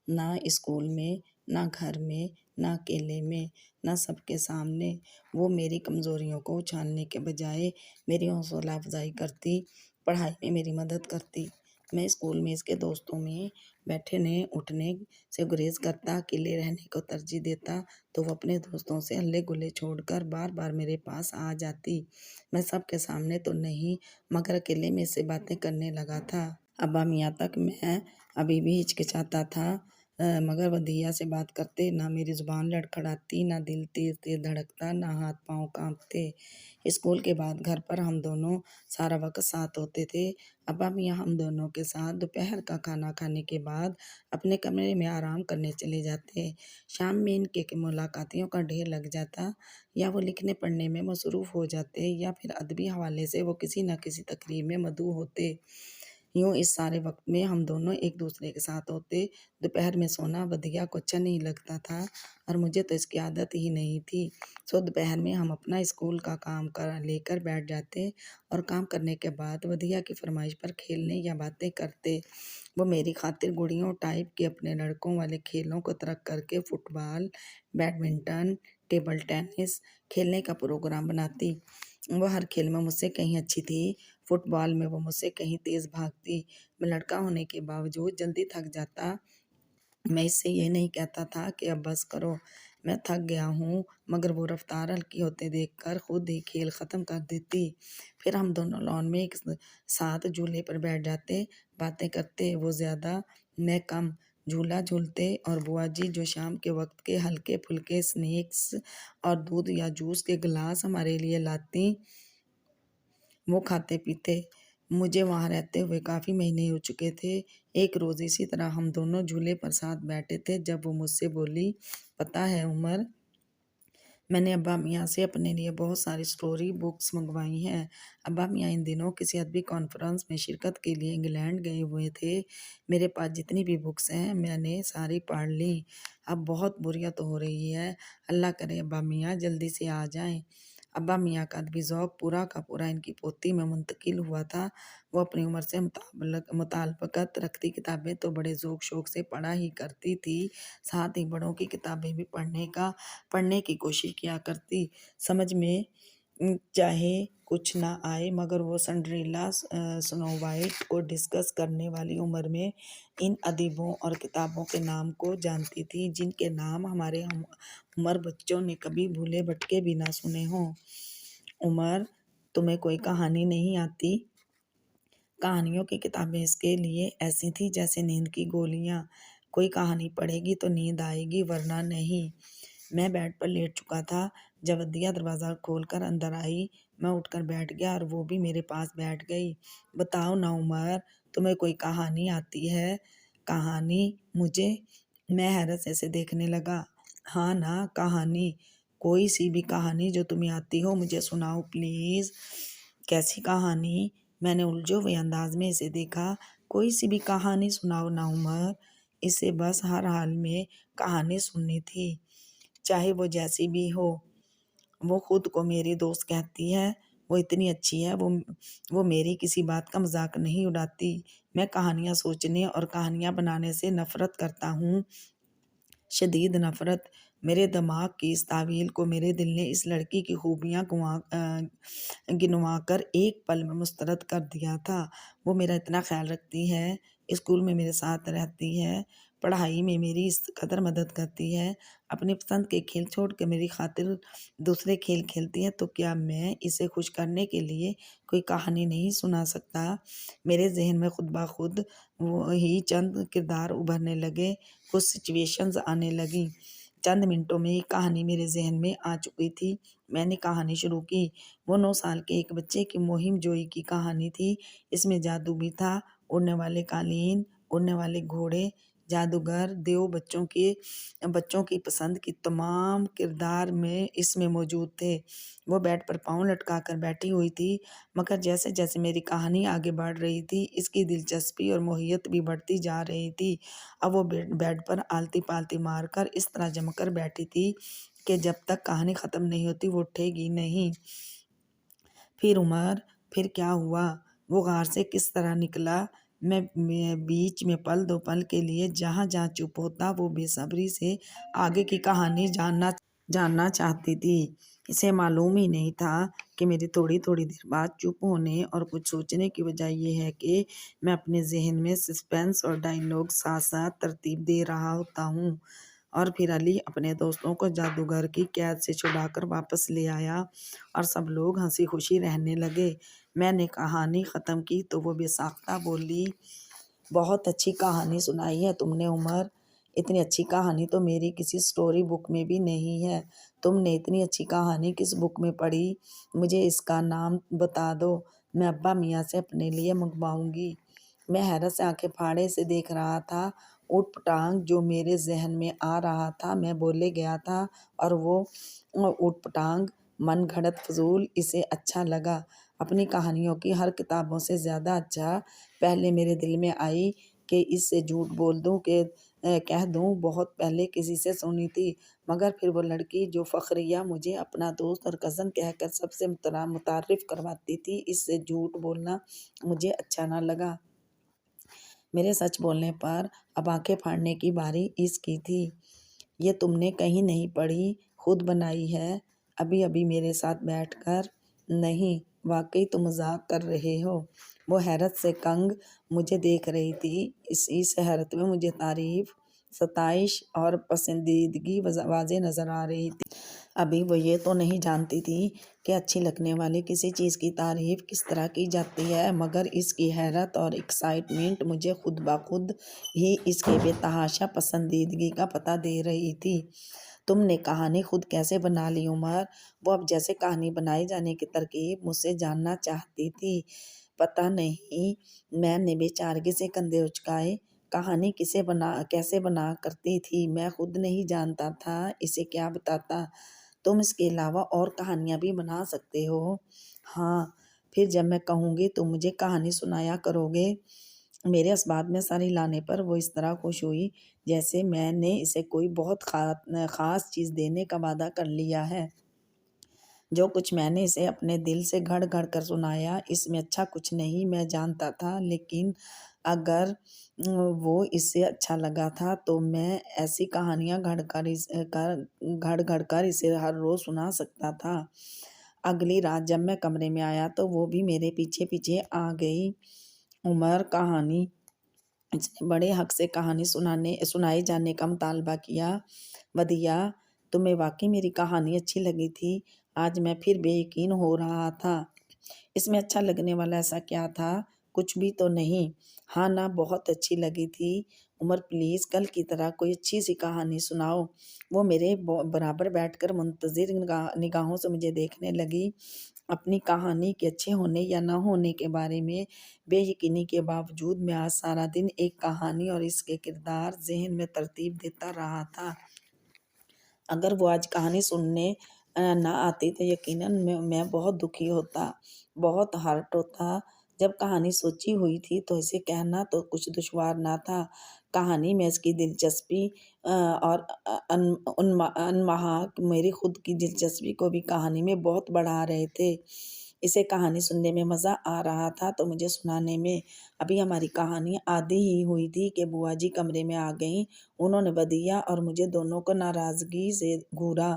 نہ اسکول میں، نہ گھر میں، نہ اکیلے میں، نہ سب کے سامنے۔ وہ میری کمزوریوں کو اچھالنے کے بجائے میری حوصلہ افزائی کرتی، پڑھائی میں میری مدد کرتی۔ میں اسکول میں اس کے دوستوں میں بیٹھنے اٹھنے سے گریز کرتا، اکیلے رہنے کو ترجیح دیتا تو وہ اپنے دوستوں سے ہلے گلے چھوڑ کر بار بار میرے پاس آ جاتی۔ میں سب کے سامنے تو نہیں، مگر اکیلے میں اس سے باتیں کرنے لگا تھا۔ ابا میاں تک میں ابھی بھی ہچکچاتا تھا، مگر بدیہا سے بات کرتے نہ میری زبان لڑکھڑاتی، نہ دل تیز تیز دھڑکتا، نہ ہاتھ پاؤں کانپتے۔ اسکول کے بعد گھر پر ہم دونوں سارا وقت ساتھ ہوتے تھے۔ ابا میاں ہم دونوں کے ساتھ دوپہر کا کھانا کھانے کے بعد اپنے کمرے میں آرام کرنے چلے جاتے۔ شام میں ان کے ملاقاتیوں کا ڈھیر لگ جاتا، یا وہ لکھنے پڑھنے میں مصروف ہو جاتے یا پھر ادبی حوالے سے وہ کسی نہ کسی تقریب میں مدعو ہوتے۔ یوں اس سارے وقت میں ہم دونوں ایک دوسرے کے ساتھ ہوتے۔ دوپہر میں سونا بدیہا کو اچھا نہیں لگتا تھا اور مجھے تو اس کی عادت ہی نہیں تھی، سو دوپہر میں ہم اپنا اسکول کا کام لے کر بیٹھ جاتے اور کام کرنے کے بعد بدیہا کی فرمائش پر کھیلنے یا باتیں کرتے۔ وہ میری خاطر گڑیوں ٹائپ کے اپنے لڑکوں والے کھیلوں کو ترک کر کے فٹ بال، بیڈمنٹن، ٹیبل ٹینس کھیلنے کا پروگرام بناتی۔ وہ ہر کھیل میں مجھ سے کہیں اچھی تھی۔ فٹ بال میں وہ مجھ سے کہیں تیز بھاگتی۔ میں لڑکا ہونے کے باوجود جلدی تھک جاتا۔ میں اس سے یہ نہیں کہتا تھا کہ اب بس کرو، میں تھک گیا ہوں، مگر وہ رفتار ہلکی ہوتے دیکھ کر خود ہی کھیل ختم کر دیتی۔ پھر ہم دونوں لان میں ایک ساتھ جھولے پر بیٹھ جاتے، باتیں کرتے، وہ زیادہ میں کم، جھولا جھولتے اور بوا جی جو شام کے وقت کے ہلکے پھلکے سنیکس اور دودھ یا جوس کے گلاس ہمارے لیے لاتی، وہ کھاتے پیتے۔ مجھے وہاں رہتے ہوئے کافی مہینے ہو چکے تھے۔ ایک روز اسی طرح ہم دونوں جھولے پر ساتھ بیٹھے تھے جب وہ مجھ سے بولی، پتہ ہے عمر، میں نے ابا میاں سے اپنے لیے بہت ساری سٹوری بکس منگوائی ہیں۔ ابا میاں ان دنوں کسی ادبی کانفرنس میں شرکت کے لیے انگلینڈ گئے ہوئے تھے۔ میرے پاس جتنی بھی بکس ہیں میں نے ساری پڑھ لیں۔ اب بہت بوریت ہو رہی ہے، اللہ کرے ابا میاں جلدی سے آ جائیں۔ ابا میاں کا ادبی ذوق پورا کا پورا ان کی پوتی میں منتقل ہوا تھا۔ وہ اپنی عمر سے مطابقت رکھتی کتابیں تو بڑے ذوق شوق سے پڑھا ہی کرتی تھی، ساتھ ہی بڑوں کی کتابیں بھی پڑھنے کی کوشش کیا کرتی۔ سمجھ میں چاہے کچھ نہ آئے مگر وہ سنڈریلا سنو وائٹ کو ڈسکس کرنے والی عمر میں ان ادیبوں اور کتابوں کے نام کو جانتی تھی جن کے نام ہمارے عمر بچوں نے کبھی بھولے بھٹکے بھی نہ سنے ہوں۔ عمر، تمہیں کوئی کہانی نہیں آتی؟ کہانیوں کی کتابیں اس کے لیے ایسی تھیں جیسے نیند کی گولیاں، کوئی کہانی پڑھے گی تو نیند آئے گی ورنہ نہیں۔ میں بیڈ پر لیٹ چکا تھا جب عدیہ دروازہ کھول کر اندر آئی۔ میں اٹھ کر بیٹھ گیا اور وہ بھی میرے پاس بیٹھ گئی۔ بتاؤ نا عمر، تمہیں کوئی کہانی آتی ہے؟ کہانی؟ مجھے؟ میں حیرت سے اسے دیکھنے لگا۔ ہاں نا، کہانی، کوئی سی بھی کہانی جو تمہیں آتی ہو مجھے سناؤ پلیز۔ کیسی کہانی؟ میں نے الجھے ہوئے انداز میں اسے دیکھا۔ کوئی سی بھی کہانی سناؤ نا عمر۔ اسے بس ہر حال میں کہانی سننی تھی، چاہے وہ جیسی بھی ہو۔ وہ خود کو میری دوست کہتی ہے، وہ اتنی اچھی ہے، وہ میری کسی بات کا مذاق نہیں اڑاتی۔ میں کہانیاں سوچنے اور کہانیاں بنانے سے نفرت کرتا ہوں، شدید نفرت۔ میرے دماغ کی اس تعویل کو میرے دل نے اس لڑکی کی خوبیاں گنوا کر ایک پل میں مسترد کر دیا تھا۔ وہ میرا اتنا خیال رکھتی ہے، اسکول میں میرے ساتھ رہتی ہے، پڑھائی میں میری اس قدر مدد کرتی ہے، اپنی پسند کے کھیل چھوڑ کے میری خاطر دوسرے کھیل کھیلتی ہے، تو کیا میں اسے خوش کرنے کے لیے کوئی کہانی نہیں سنا سکتا؟ میرے ذہن میں خود بخود وہی چند کردار ابھرنے لگے، کچھ سچویشنز آنے لگیں۔ چند منٹوں میں ایک کہانی میرے ذہن میں آ چکی تھی۔ میں نے کہانی شروع کی۔ وہ 9 سال کے ایک بچے کی مہم جوئی کی کہانی تھی۔ اس میں جادو بھی تھا، اڑنے والے قالین، اڑنے والے گھوڑے، جادوگر، دیو، بچوں کی پسند کی تمام کردار اس میں موجود تھے۔ وہ بیڈ پر پاؤں لٹکا کر بیٹھی ہوئی تھی، مگر جیسے جیسے میری کہانی آگے بڑھ رہی تھی اس کی دلچسپی اور موہیت بھی بڑھتی جا رہی تھی۔ اب وہ بیڈ پر آلتی پالتی مار کر اس طرح جم کر بیٹھی تھی کہ جب تک کہانی ختم نہیں ہوتی وہ اٹھے گی نہیں۔ پھر عمر، پھر کیا ہوا؟ وہ غار سے کس طرح نکلا؟ میں بیچ میں پل دو پل کے لیے جہاں جہاں چپ ہوتا وہ بے صبری سے آگے کی کہانی جاننا چاہتی تھی۔ اسے معلوم ہی نہیں تھا کہ میری تھوڑی تھوڑی دیر بعد چپ ہونے اور کچھ سوچنے کی وجہ یہ ہے کہ میں اپنے ذہن میں سسپینس اور ڈائیلاگ ساتھ ساتھ ترتیب دے رہا ہوتا ہوں۔ اور پھر علی اپنے دوستوں کو جادوگر کی قید سے چھڑا کر واپس لے آیا اور سب لوگ ہنسی خوشی رہنے لگے۔ میں نے کہانی ختم کی تو وہ بے ساختہ بولی، بہت اچھی کہانی سنائی ہے تم نے عمر، اتنی اچھی کہانی تو میری کسی سٹوری بک میں بھی نہیں ہے۔ تم نے اتنی اچھی کہانی کس بک میں پڑھی؟ مجھے اس کا نام بتا دو، میں ابا میاں سے اپنے لیے منگواؤں گی۔ میں حیرت سے آنکھیں پھاڑے سے دیکھ رہا تھا۔ اوٹ پٹانگ جو میرے ذہن میں آ رہا تھا میں بولے گیا تھا، اور وہ اوٹ پٹانگ من گھڑت فضول اسے اچھا لگا۔ اپنی کہانیوں کی ہر کتابوں سے زیادہ اچھا پہلے میرے دل میں آئی کہ اس سے جھوٹ بول دوں کہ کہہ دوں بہت پہلے کسی سے سنی تھی، مگر پھر وہ لڑکی جو فخریہ مجھے اپنا دوست اور کزن کہہ کر سب سے متعارف کرواتی تھی، اس سے جھوٹ بولنا مجھے اچھا نہ لگا۔ میرے سچ بولنے پر اب آنکھیں پھاڑنے کی باری اس کی تھی۔ یہ تم نے کہیں نہیں پڑھی، خود بنائی ہے، ابھی میرے ساتھ بیٹھ کر؟ نہیں، واقعی تم مذاق کر رہے ہو؟ وہ حیرت سے کنگ مجھے دیکھ رہی تھی۔ اس حیرت میں مجھے تعریف، ستائش اور پسندیدگی واضح نظر آ رہی تھی۔ ابھی وہ یہ تو نہیں جانتی تھی کہ اچھی لگنے والی کسی چیز کی تعریف کس طرح کی جاتی ہے، مگر اس کی حیرت اور ایکسائٹمنٹ مجھے خود بخود ہی اس کی بے تحاشا پسندیدگی کا پتہ دے رہی تھی۔ تم نے کہانی خود کیسے بنا لی عمر؟ وہ اب جیسے کہانی بنائے جانے کی ترکیب مجھ سے جاننا چاہتی تھی۔ پتہ نہیں، میں نے بے چارگی سے کندھے اچکائے۔ کہانی کیسے بنا کرتی تھی میں خود نہیں جانتا تھا، اسے کیا بتاتا؟ تم اس کے علاوہ اور کہانیاں بھی بنا سکتے ہو۔ ہاں، پھر جب میں کہوں گی تو مجھے کہانی سنایا کرو گے۔ میرے اسباب میں سر ہلانے پر وہ اس طرح خوش ہوئی جیسے میں نے اسے کوئی بہت خاص چیز دینے کا وعدہ کر لیا ہے۔ جو کچھ میں نے اسے اپنے دل سے گھڑ گھڑ کر سنایا، اس میں اچھا کچھ نہیں میں جانتا تھا، لیکن اگر وہ اسے اچھا لگا تھا تو میں ایسی کہانیاں گھڑ گھڑ کر اسے ہر روز سنا سکتا تھا۔ اگلی رات جب میں کمرے میں آیا تو وہ بھی میرے پیچھے پیچھے آ گئی۔ عمر کہانی اس نے بڑے حق سے کہانی سنائے جانے کا مطالبہ کیا۔ ودیا، تمہیں واقعی میری کہانی اچھی لگی تھی؟ آج میں پھر بے یقین ہو رہا تھا۔ اس میں اچھا لگنے والا ایسا کیا تھا؟ کچھ بھی تو نہیں۔ ہاں نا، بہت اچھی لگی تھی۔ عمر پلیز کل کی طرح کوئی اچھی سی کہانی سناؤ۔ وہ میرے برابر بیٹھ کر منتظر نگاہوں سے مجھے دیکھنے لگی۔ اپنی کہانی کے اچھے ہونے یا نہ ہونے کے بارے میں بے یقینی کے باوجود میں آج سارا دن ایک کہانی اور اس کے کردار ذہن میں ترتیب دیتا رہا تھا۔ اگر وہ آج کہانی سننے نہ آتی تو یقیناً میں بہت دکھی ہوتا، بہت ہرٹ ہوتا۔ جب کہانی سوچی ہوئی تھی تو اسے کہنا تو کچھ دشوار نہ تھا۔ کہانی میں اس کی دلچسپی اور انمہا میری خود کی دلچسپی کو بھی کہانی میں بہت بڑھا رہے تھے۔ اسے کہانی سننے میں مزہ آ رہا تھا تو مجھے سنانے میں۔ ابھی ہماری کہانی آدھی ہی ہوئی تھی کہ بوا جی کمرے میں آ گئیں۔ انہوں نے ودیا اور مجھے دونوں کو ناراضگی سے گھورا۔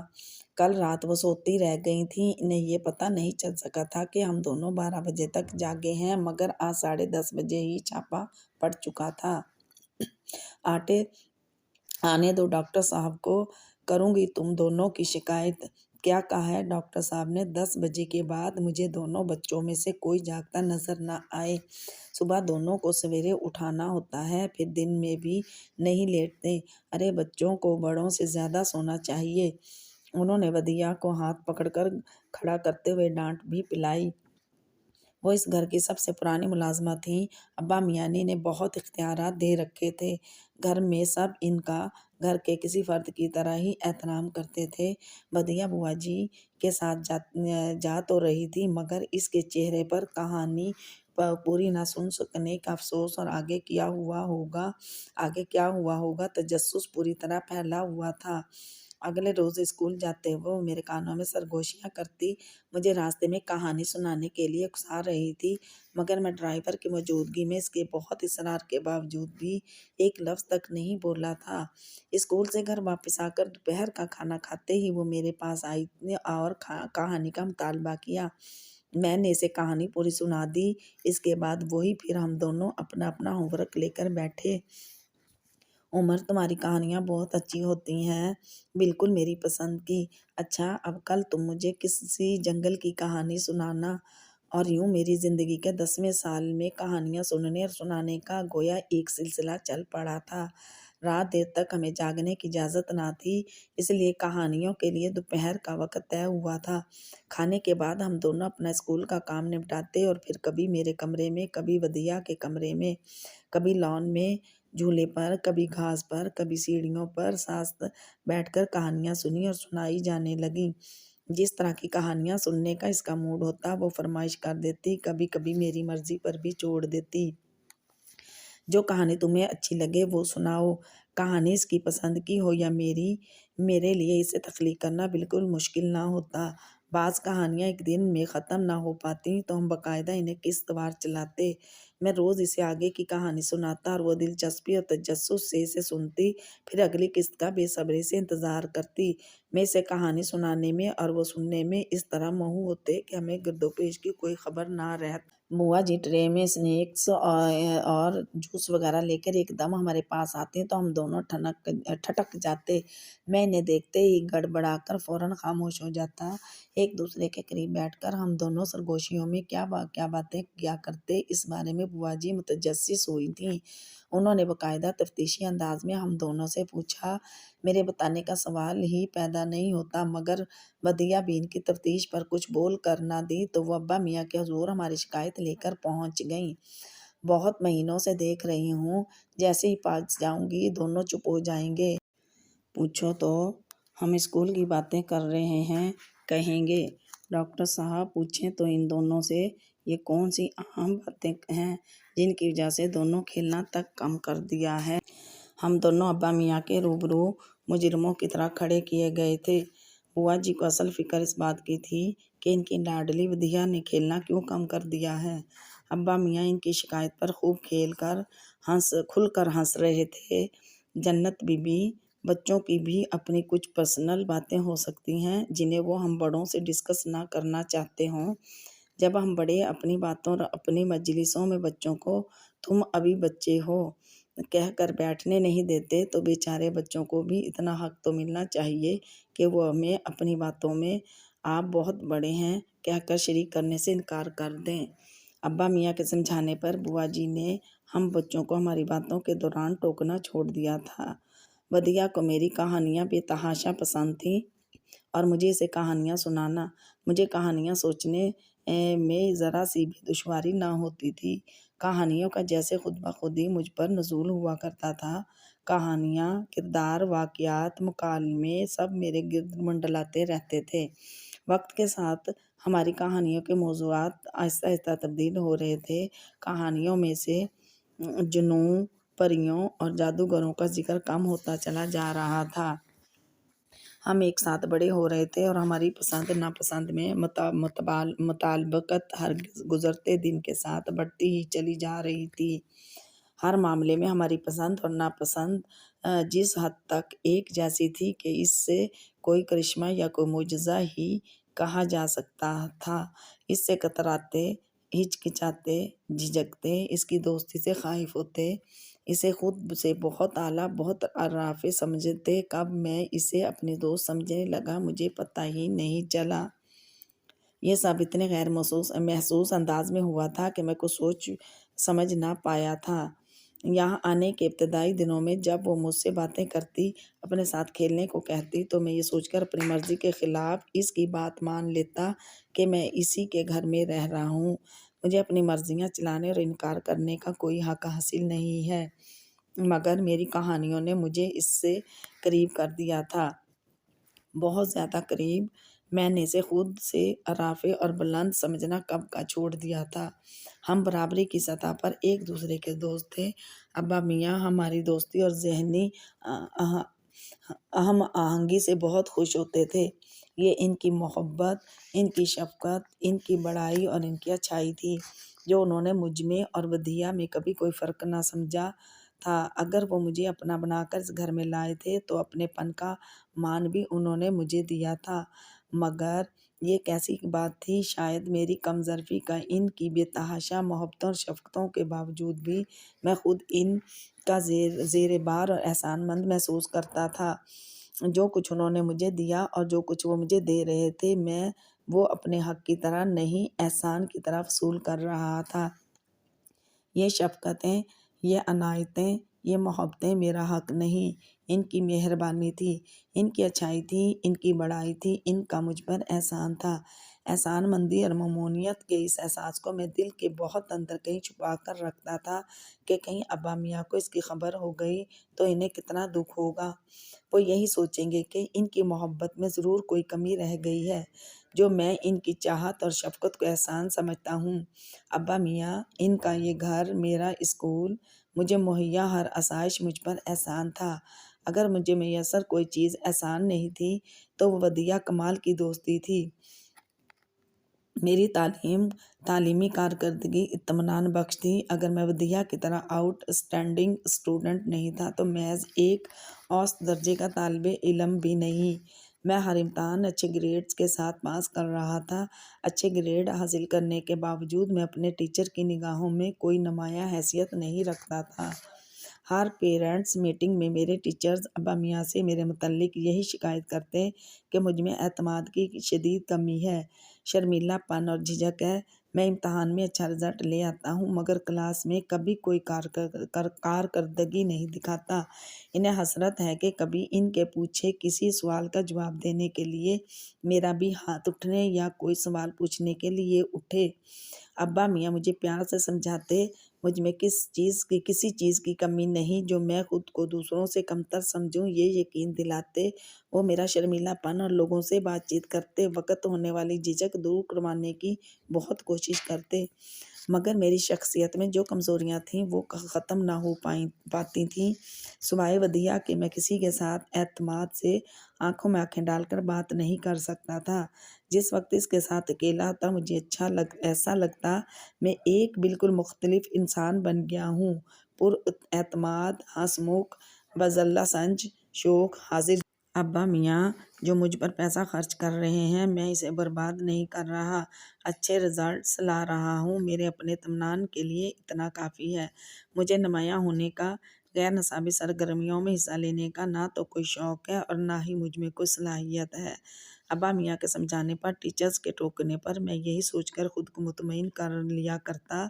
کل رات وہ سوتی رہ گئی تھیں، انہیں یہ پتہ نہیں چل سکا تھا کہ ہم دونوں 12 بجے تک جاگے ہیں، مگر آج 10:30 بجے ہی چھاپا پڑ چکا تھا۔ آنے دو ڈاکٹر صاحب کو، کروں گی تم دونوں کی شکایت۔ کیا کہا ہے ڈاکٹر صاحب نے؟ 10 بجے کے بعد مجھے دونوں بچوں میں سے کوئی جاگتا نظر نہ آئے۔ صبح دونوں کو سویرے اٹھانا ہوتا ہے، پھر دن میں بھی نہیں لیٹتے۔ ارے بچوں کو بڑوں سے زیادہ سونا چاہیے۔ انہوں نے ودیا کو ہاتھ پکڑ کر کھڑا کرتے ہوئے ڈانٹ بھی پلائی۔ وہ اس گھر کی سب سے پرانی ملازمہ تھیں۔ ابا میاں نے انہیں بہت اختیارات دے رکھے تھے۔ گھر میں سب ان کا گھر کے کسی فرد کی طرح ہی احترام کرتے تھے۔ ودیا بوا جی کے ساتھ جا تو رہی تھی، مگر اس کے چہرے پر کہانی پوری نہ سن سکنے کا افسوس اور آگے کیا ہوا ہوگا تجسس پوری طرح پھیلا ہوا تھا۔ اگلے روز اسکول جاتے ہوئے وہ میرے کانوں میں سرگوشیاں کرتی مجھے راستے میں کہانی سنانے کے لیے اکسا رہی تھی، مگر میں ڈرائیور کی موجودگی میں اس کے بہت اصرار کے باوجود بھی ایک لفظ تک نہیں بولا تھا۔ اسکول سے گھر واپس آ کر دوپہر کا کھانا کھاتے ہی وہ میرے پاس آئی اور کہانی کا مطالبہ کیا۔ میں نے اسے کہانی پوری سنا دی۔ اس کے بعد وہی پھر ہم دونوں اپنا اپنا ہوم ورک لے کر بیٹھے۔ عمر، تمہاری کہانیاں بہت اچھی ہوتی ہیں، بالکل میری پسند کی۔ اچھا، اب کل تم مجھے کسی جنگل کی کہانی سنانا۔ اور یوں میری زندگی کے 10ویں سال میں کہانیاں سننے اور سنانے کا گویا ایک سلسلہ چل پڑا تھا۔ رات دیر تک ہمیں جاگنے کی اجازت نہ تھی، اس لیے کہانیوں کے لیے دوپہر کا وقت طے ہوا تھا۔ کھانے کے بعد ہم دونوں اپنا اسکول کا کام نپٹاتے اور پھر کبھی میرے کمرے میں، کبھی ودیا کے کمرے میں، کبھی لان میں جھولے پر، کبھی گھاس پر، کبھی سیڑھیوں پر ساتھ بیٹھ کر کہانیاں سنی اور سنائی جانے لگیں۔ جس طرح کی کہانیاں سننے کا اس کا موڈ ہوتا وہ فرمائش کر دیتی، کبھی کبھی میری مرضی پر بھی چھوڑ دیتی۔ جو کہانی تمہیں اچھی لگے وہ سناؤ۔ کہانی اس کی پسند کی ہو یا میرے لیے اسے تخلیق کرنا بالکل مشکل نہ ہوتا۔ بعض کہانیاں ایک دن میں ختم نہ ہو پاتی تو ہم باقاعدہ انہیں قسط وار چلاتے۔ میں روز اسے آگے کی کہانی سناتا اور وہ دلچسپی اور تجسس سے اسے سنتی، پھر اگلی قسط کا بے صبری سے انتظار کرتی۔ میں اسے کہانی سنانے میں اور وہ سننے میں اس طرح مہو ہوتے کہ ہمیں گرد و پیش کی کوئی خبر نہ رہتی۔ بوا جی ٹرے میں اسنیکس اور جوس وغیرہ لے کر ایک دم ہمارے پاس آتے تو ہم دونوں ٹھٹک جاتے۔ میں انہیں دیکھتے ہی گڑبڑا کر فوراً خاموش ہو جاتا۔ ایک دوسرے کے قریب بیٹھ کر ہم دونوں سرگوشیوں میں کیا باتیں کیا کرتے، اس بارے میں بوا جی متجسس ہوئی تھیں۔ انہوں نے باقاعدہ تفتیشی انداز میں ہم دونوں سے پوچھا۔ میرے بتانے کا سوال ہی پیدا نہیں ہوتا، مگر ودیا بھی ان کی تفتیش پر کچھ بول کر نہ دی تو وہ ابا میاں کے حضور ہماری شکایت لے کر پہنچ گئیں۔ بہت مہینوں سے دیکھ رہی ہوں، جیسے ہی پاس جاؤں گی دونوں چپ ہو جائیں گے۔ پوچھو تو ہم اسکول کی باتیں کر رہے ہیں، کہیں گے۔ ڈاکٹر صاحب پوچھیں تو ان دونوں سے یہ کون سی اہم باتیں ہیں جن کی وجہ سے دونوں کھیلنا تک کم کر دیا ہے؟ ہم دونوں ابا میاں کے روبرو مجرموں کی طرح کھڑے کیے گئے تھے۔ بوا جی کو اصل فکر اس بات کی تھی کہ ان کی لاڈلی ودیا نے کھیلنا کیوں کم کر دیا ہے۔ ابا میاں ان کی شکایت پر خوب کھل کر ہنس رہے تھے۔ جنت بی بی، بچوں کی بھی اپنی کچھ پرسنل باتیں ہو سکتی ہیں جنہیں وہ ہم بڑوں سے ڈسکس نہ کرنا چاہتے ہوں۔ جب ہم بڑے اپنی باتوں اور اپنی مجلسوں میں بچوں کو تم ابھی بچے ہو کہہ کر بیٹھنے نہیں دیتے تو بیچارے بچوں کو بھی اتنا حق تو ملنا چاہیے کہ وہ ہمیں اپنی باتوں میں آپ بہت بڑے ہیں کہہ کر شریک کرنے سے انکار کر دیں۔ ابا میاں کے سمجھانے پر بوا جی نے ہم بچوں کو ہماری باتوں کے دوران ٹوکنا چھوڑ دیا تھا۔ ودیا کو میری کہانیاں بے تحاشا پسند تھیں اور مجھے اسے کہانیاں سنانا، مجھے کہانیاں سوچنے میں ذرا سی بھی دشواری نہ ہوتی تھی۔ کہانیوں کا جیسے خود بخود ہی مجھ پر نزول ہوا کرتا تھا۔ کہانیاں، کردار، واقعات، مکالمے سب میرے گرد منڈلاتے رہتے تھے۔ وقت کے ساتھ ہماری کہانیوں کے موضوعات آہستہ آہستہ تبدیل ہو رہے تھے۔ کہانیوں میں سے جنوں، پریوں اور جادوگروں کا ذکر کم ہوتا چلا جا رہا تھا۔ ہم ایک ساتھ بڑے ہو رہے تھے اور ہماری پسند ناپسند میں مطابقت ہر گزرتے دن کے ساتھ بڑھتی ہی چلی جا رہی تھی۔ ہر معاملے میں ہماری پسند اور ناپسند جس حد تک ایک جیسی تھی کہ اس سے کوئی کرشمہ یا کوئی معجزہ ہی کہا جا سکتا تھا۔ اس سے کتراتے، ہچکچاتے، جھجکتے، اس کی دوستی سے خائف ہوتے، اسے خود سے بہت اعلیٰ، بہت رافع سمجھتے، کب میں اسے اپنی دوست سمجھنے لگا مجھے پتہ ہی نہیں چلا۔ یہ سب اتنے غیر محسوس انداز میں ہوا تھا کہ میں کچھ سوچ سمجھ نہ پایا تھا۔ یہاں آنے کے ابتدائی دنوں میں جب وہ مجھ سے باتیں کرتی، اپنے ساتھ کھیلنے کو کہتی تو میں یہ سوچ کر اپنی مرضی کے خلاف اس کی بات مان لیتا کہ میں اسی کے گھر میں رہ رہا ہوں، مجھے اپنی مرضیاں چلانے اور انکار کرنے کا کوئی حق حاصل نہیں ہے۔ مگر میری کہانیوں نے مجھے اس سے قریب کر دیا تھا، بہت زیادہ قریب۔ میں نے اسے خود سے رافع اور بلند سمجھنا کب کا چھوڑ دیا تھا۔ ہم برابری کی سطح پر ایک دوسرے کے دوست تھے۔ ابا میاں ہماری دوستی اور ذہنی ہم آہنگی سے بہت خوش ہوتے تھے۔ یہ ان کی محبت، ان کی شفقت، ان کی بڑائی اور ان کی اچھائی تھی جو انہوں نے مجھ میں اور ودیا میں کبھی کوئی فرق نہ سمجھا تھا۔ اگر وہ مجھے اپنا بنا کر اس گھر میں لائے تھے تو اپنے پن کا مان بھی انہوں نے مجھے دیا تھا۔ مگر یہ کیسی بات تھی، شاید میری کم ظرفی کا ان کی بے تحاشا محبتوں اور شفقتوں کے باوجود بھی میں خود ان کا زیر بار اور احسان مند محسوس کرتا تھا۔ جو کچھ انہوں نے مجھے دیا اور جو کچھ وہ مجھے دے رہے تھے، میں وہ اپنے حق کی طرح نہیں، احسان کی طرح وصول کر رہا تھا۔ یہ شفقتیں، یہ عنایتیں، یہ محبتیں میرا حق نہیں، ان کی مہربانی تھی، ان کی اچھائی تھی، ان کی بڑائی تھی، ان کا مجھ پر احسان تھا۔ احسان مندی اور ممنونیت کے اس احساس کو میں دل کے بہت اندر کہیں چھپا کر رکھتا تھا کہ کہیں ابا میاں کو اس کی خبر ہو گئی تو انہیں کتنا دکھ ہوگا۔ وہ یہی سوچیں گے کہ ان کی محبت میں ضرور کوئی کمی رہ گئی ہے جو میں ان کی چاہت اور شفقت کو احسان سمجھتا ہوں۔ ابا میاں، ان کا یہ گھر، میرا اسکول، مجھے مہیا ہر آسائش مجھ پر احسان تھا۔ اگر مجھے میسر کوئی چیز احسان نہیں تھی تو وہ ودیا کمال کی دوستی تھی۔ میری تعلیمی کارکردگی اطمینان بخش تھی۔ اگر میں ودیا کی طرح آؤٹ اسٹینڈنگ اسٹوڈنٹ نہیں تھا تو محض ایک اوسط درجے کا طالب علم بھی نہیں۔ میں ہر امتحان اچھے گریڈز کے ساتھ پاس کر رہا تھا۔ اچھے گریڈ حاصل کرنے کے باوجود میں اپنے ٹیچر کی نگاہوں میں کوئی نمایاں حیثیت نہیں رکھتا تھا۔ ہر پیرنٹس میٹنگ میں میرے ٹیچرز ابا میاں سے میرے متعلق یہی شکایت کرتے کہ مجھ میں اعتماد کی شدید کمی ہے، شرمیلا پن اور جھجک ہے۔ میں امتحان میں اچھا رزلٹ لے آتا ہوں مگر کلاس میں کبھی کوئی کارکردگی نہیں دکھاتا۔ انہیں حسرت ہے کہ کبھی ان کے پوچھے کسی سوال کا جواب دینے کے لیے میرا بھی ہاتھ اٹھنے یا کوئی سوال پوچھنے کے لیے اٹھے۔ ابا میاں مجھے پیار سے سمجھاتے، مجھ میں کسی چیز کی کمی نہیں جو میں خود کو دوسروں سے کمتر سمجھوں۔ یہ یقین دلاتے وہ میرا شرمیلا پن اور لوگوں سے بات چیت کرتے وقت ہونے والی جھجک دور کروانے کی بہت کوشش کرتے، مگر میری شخصیت میں جو کمزوریاں تھیں وہ ختم نہ ہو پاتی تھیں، سوائے ودیا کہ میں کسی کے ساتھ اعتماد سے آنکھوں میں آنکھیں ڈال کر بات نہیں کر سکتا تھا۔ جس وقت اس کے ساتھ اکیلا تھا مجھے ایسا لگتا میں ایک بالکل مختلف انسان بن گیا ہوں، پر اعتماد، ہنسمکھ، بذلہ سنج، شوخ، حاضر۔ ابا میاں جو مجھ پر پیسہ خرچ کر رہے ہیں میں اسے برباد نہیں کر رہا، اچھے رزلٹس لا رہا ہوں، میرے اپنے اطمینان کے لیے اتنا کافی ہے۔ مجھے نمایاں ہونے کا، غیر نصابی سرگرمیوں میں حصہ لینے کا نہ تو کوئی شوق ہے اور نہ ہی مجھ میں کوئی صلاحیت ہے۔ ابا میاں کے سمجھانے پر، ٹیچرز کے ٹوکنے پر میں یہی سوچ کر خود کو مطمئن کر لیا کرتا،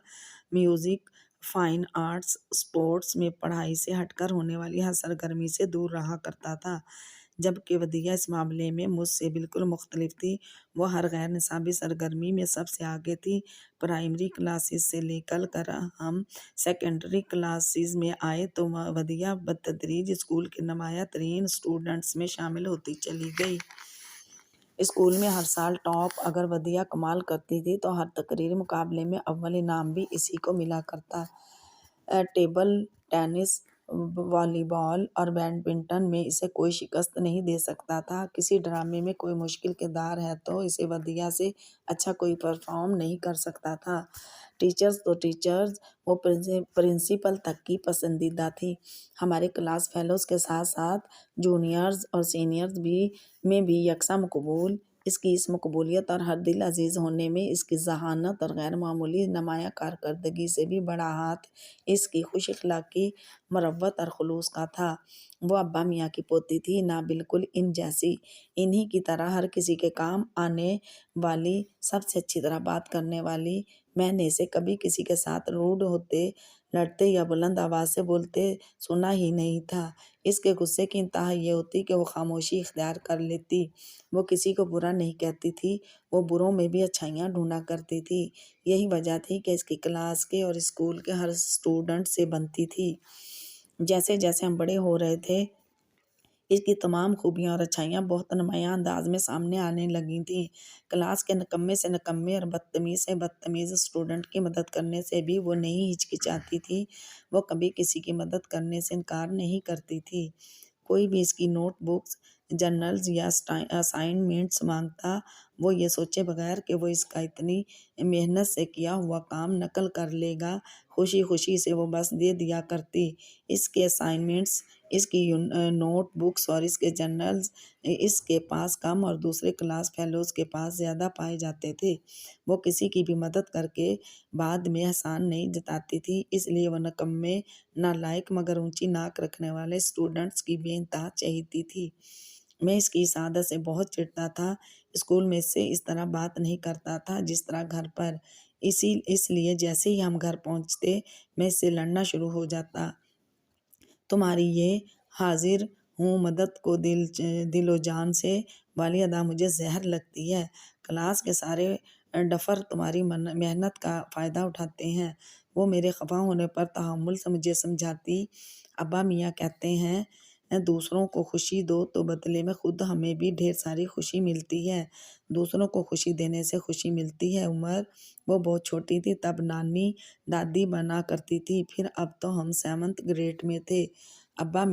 میوزک، فائن آرٹس، اسپورٹس میں پڑھائی سے ہٹ کر ہونے والی ہر سرگرمی سے دور رہا کرتا تھا، جبکہ ودیا اس معاملے میں مجھ سے بالکل مختلف تھی۔ وہ ہر غیر نصابی سرگرمی میں سب سے آگے تھی۔ پرائمری کلاسز سے لے کر ہم سیکنڈری کلاسز میں آئے تو ودیا بتدریج اسکول کے نمایاں ترین اسٹوڈنٹس میں شامل ہوتی چلی گئی۔ اسکول میں ہر سال ٹاپ اگر ودیا کمال کرتی تھی تو ہر تقریری مقابلے میں اول انعام بھی اسی کو ملا کرتا۔ ٹیبل ٹینس، والی بال اور بیڈمنٹن میں اسے کوئی شکست نہیں دے سکتا تھا۔ کسی ڈرامے میں کوئی مشکل کردار ہے تو اسے ودیا سے اچھا کوئی پرفارم نہیں کر سکتا تھا۔ ٹیچرز تو ٹیچرز، وہ پرنسپل تک کی پسندیدہ تھی۔ ہمارے کلاس فیلوز کے ساتھ ساتھ جونیئرز اور سینئرز میں بھی یکساں مقبول۔ اس کی اس مقبولیت اور ہر دل عزیز ہونے میں اس کی ذہانت اور غیر معمولی نمایاں کارکردگی سے بھی بڑا ہاتھ اس کی خوش اخلاقی، مروت اور خلوص کا تھا۔ وہ ابا میاں کی پوتی تھی، نہ بالکل ان جیسی، انہی کی طرح ہر کسی کے کام آنے والی، سب سے اچھی طرح بات کرنے والی۔ میں نے اسے کبھی کسی کے ساتھ روڈ ہوتے، لڑتے یا بلند آواز سے بولتے سنا ہی نہیں تھا۔ اس کے غصے کی انتہا یہ ہوتی کہ وہ خاموشی اختیار کر لیتی۔ وہ کسی کو برا نہیں کہتی تھی، وہ بروں میں بھی اچھائیاں ڈھونڈا کرتی تھی۔ یہی وجہ تھی کہ اس کی کلاس کے اور اسکول کے ہر اسٹوڈنٹ سے بنتی تھی۔ جیسے جیسے ہم بڑے ہو رہے تھے اس کی تمام خوبیاں اور اچھائیاں بہت نمایاں انداز میں سامنے آنے لگی تھیں۔ کلاس کے نکمے سے نکمے اور بدتمیز سے بدتمیز اسٹوڈنٹ کی مدد کرنے سے بھی وہ نہیں ہچکچاتی تھی، وہ کبھی کسی کی مدد کرنے سے انکار نہیں کرتی تھی۔ کوئی بھی اس کی نوٹ بکس، جرنلز یا اسائنمنٹس مانگتا، وہ یہ سوچے بغیر کہ وہ اس کا اتنی محنت سے کیا ہوا کام نقل کر لے گا، خوشی خوشی سے وہ بس دے دیا کرتی۔ اس کے اسائنمنٹس، اس کی نوٹ بکس اور اس کے جرنلز اس کے پاس کم اور دوسرے کلاس فیلوز کے پاس زیادہ پائے جاتے تھے۔ وہ کسی کی بھی مدد کر کے بعد میں احسان نہیں جتاتی تھی، اس لیے وہ نکمے، نالائق مگر اونچی ناک رکھنے والے اسٹوڈنٹس کی بے انتہا چہیتی تھی۔ میں اس کی اس عادت سے بہت چڑھتا تھا۔ اسکول میں اس سے اس طرح بات نہیں کرتا تھا جس طرح گھر پر، اس لیے جیسے ہی ہم گھر پہنچتے میں اس سے لڑنا شروع ہو جاتا۔ تمہاری یہ حاضر ہوں مدد کو دل و جان سے والی ادا مجھے زہر لگتی ہے۔ کلاس کے سارے ڈفر تمہاری محنت کا فائدہ اٹھاتے ہیں۔ وہ میرے خفا ہونے پر تحمل سے مجھے سمجھاتی، ابا میاں کہتے ہیں دوسروں کو خوشی دو تو بدلے میں خود ہمیں بھی ڈھیر ساری خوشی ملتی ہے۔ دوسروں کو خوشی دینے سے خوشی ملتی ہے۔ عمر وہ بہت چھوٹی تھی تب نانی دادی بنا کرتی تھی، پھر اب تو ہم 7th گریڈ میں تھے۔ ابا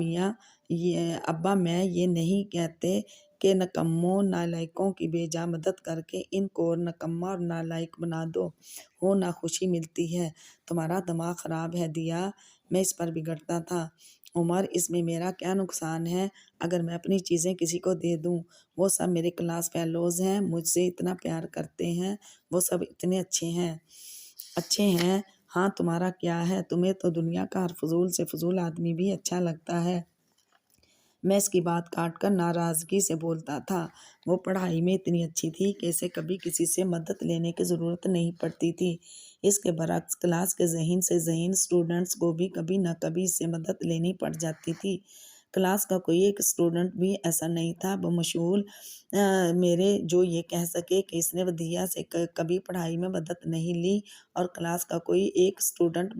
میں یہ نہیں کہتے کہ نکموں نالائقوں کی بے جا مدد کر کے ان کو اور نکما اور نالائق بنا دو، نہ خوشی ملتی ہے۔ تمہارا دماغ خراب ہے دیا، میں اس پر بگڑتا تھا۔ عمر اس میں میرا کیا نقصان ہے اگر میں اپنی چیزیں کسی کو دے دوں؟ وہ سب میرے کلاس فیلوز ہیں، مجھ سے اتنا پیار کرتے ہیں، وہ سب اتنے اچھے ہیں۔ ہاں تمہارا کیا ہے، تمہیں تو دنیا کا ہر فضول سے فضول آدمی بھی اچھا لگتا ہے۔ میں اس کی بات کاٹ کر ناراضگی سے بولتا تھا۔ وہ پڑھائی میں اتنی اچھی تھی کہ اسے کبھی کسی سے مدد لینے کی ضرورت نہیں پڑتی تھی۔ اس کے برعکس کلاس کے ذہین سے ذہین اسٹوڈنٹس کو بھی کبھی نہ کبھی اس سے مدد لینی پڑ جاتی تھی۔ کلاس کا کوئی ایک اسٹوڈنٹ بھی ایسا نہیں تھا بمشمول میرے جو یہ کہہ سکے کہ اس نے ودیا سے کبھی پڑھائی میں مدد نہیں لی، اور کلاس کا کوئی ایک اسٹوڈنٹ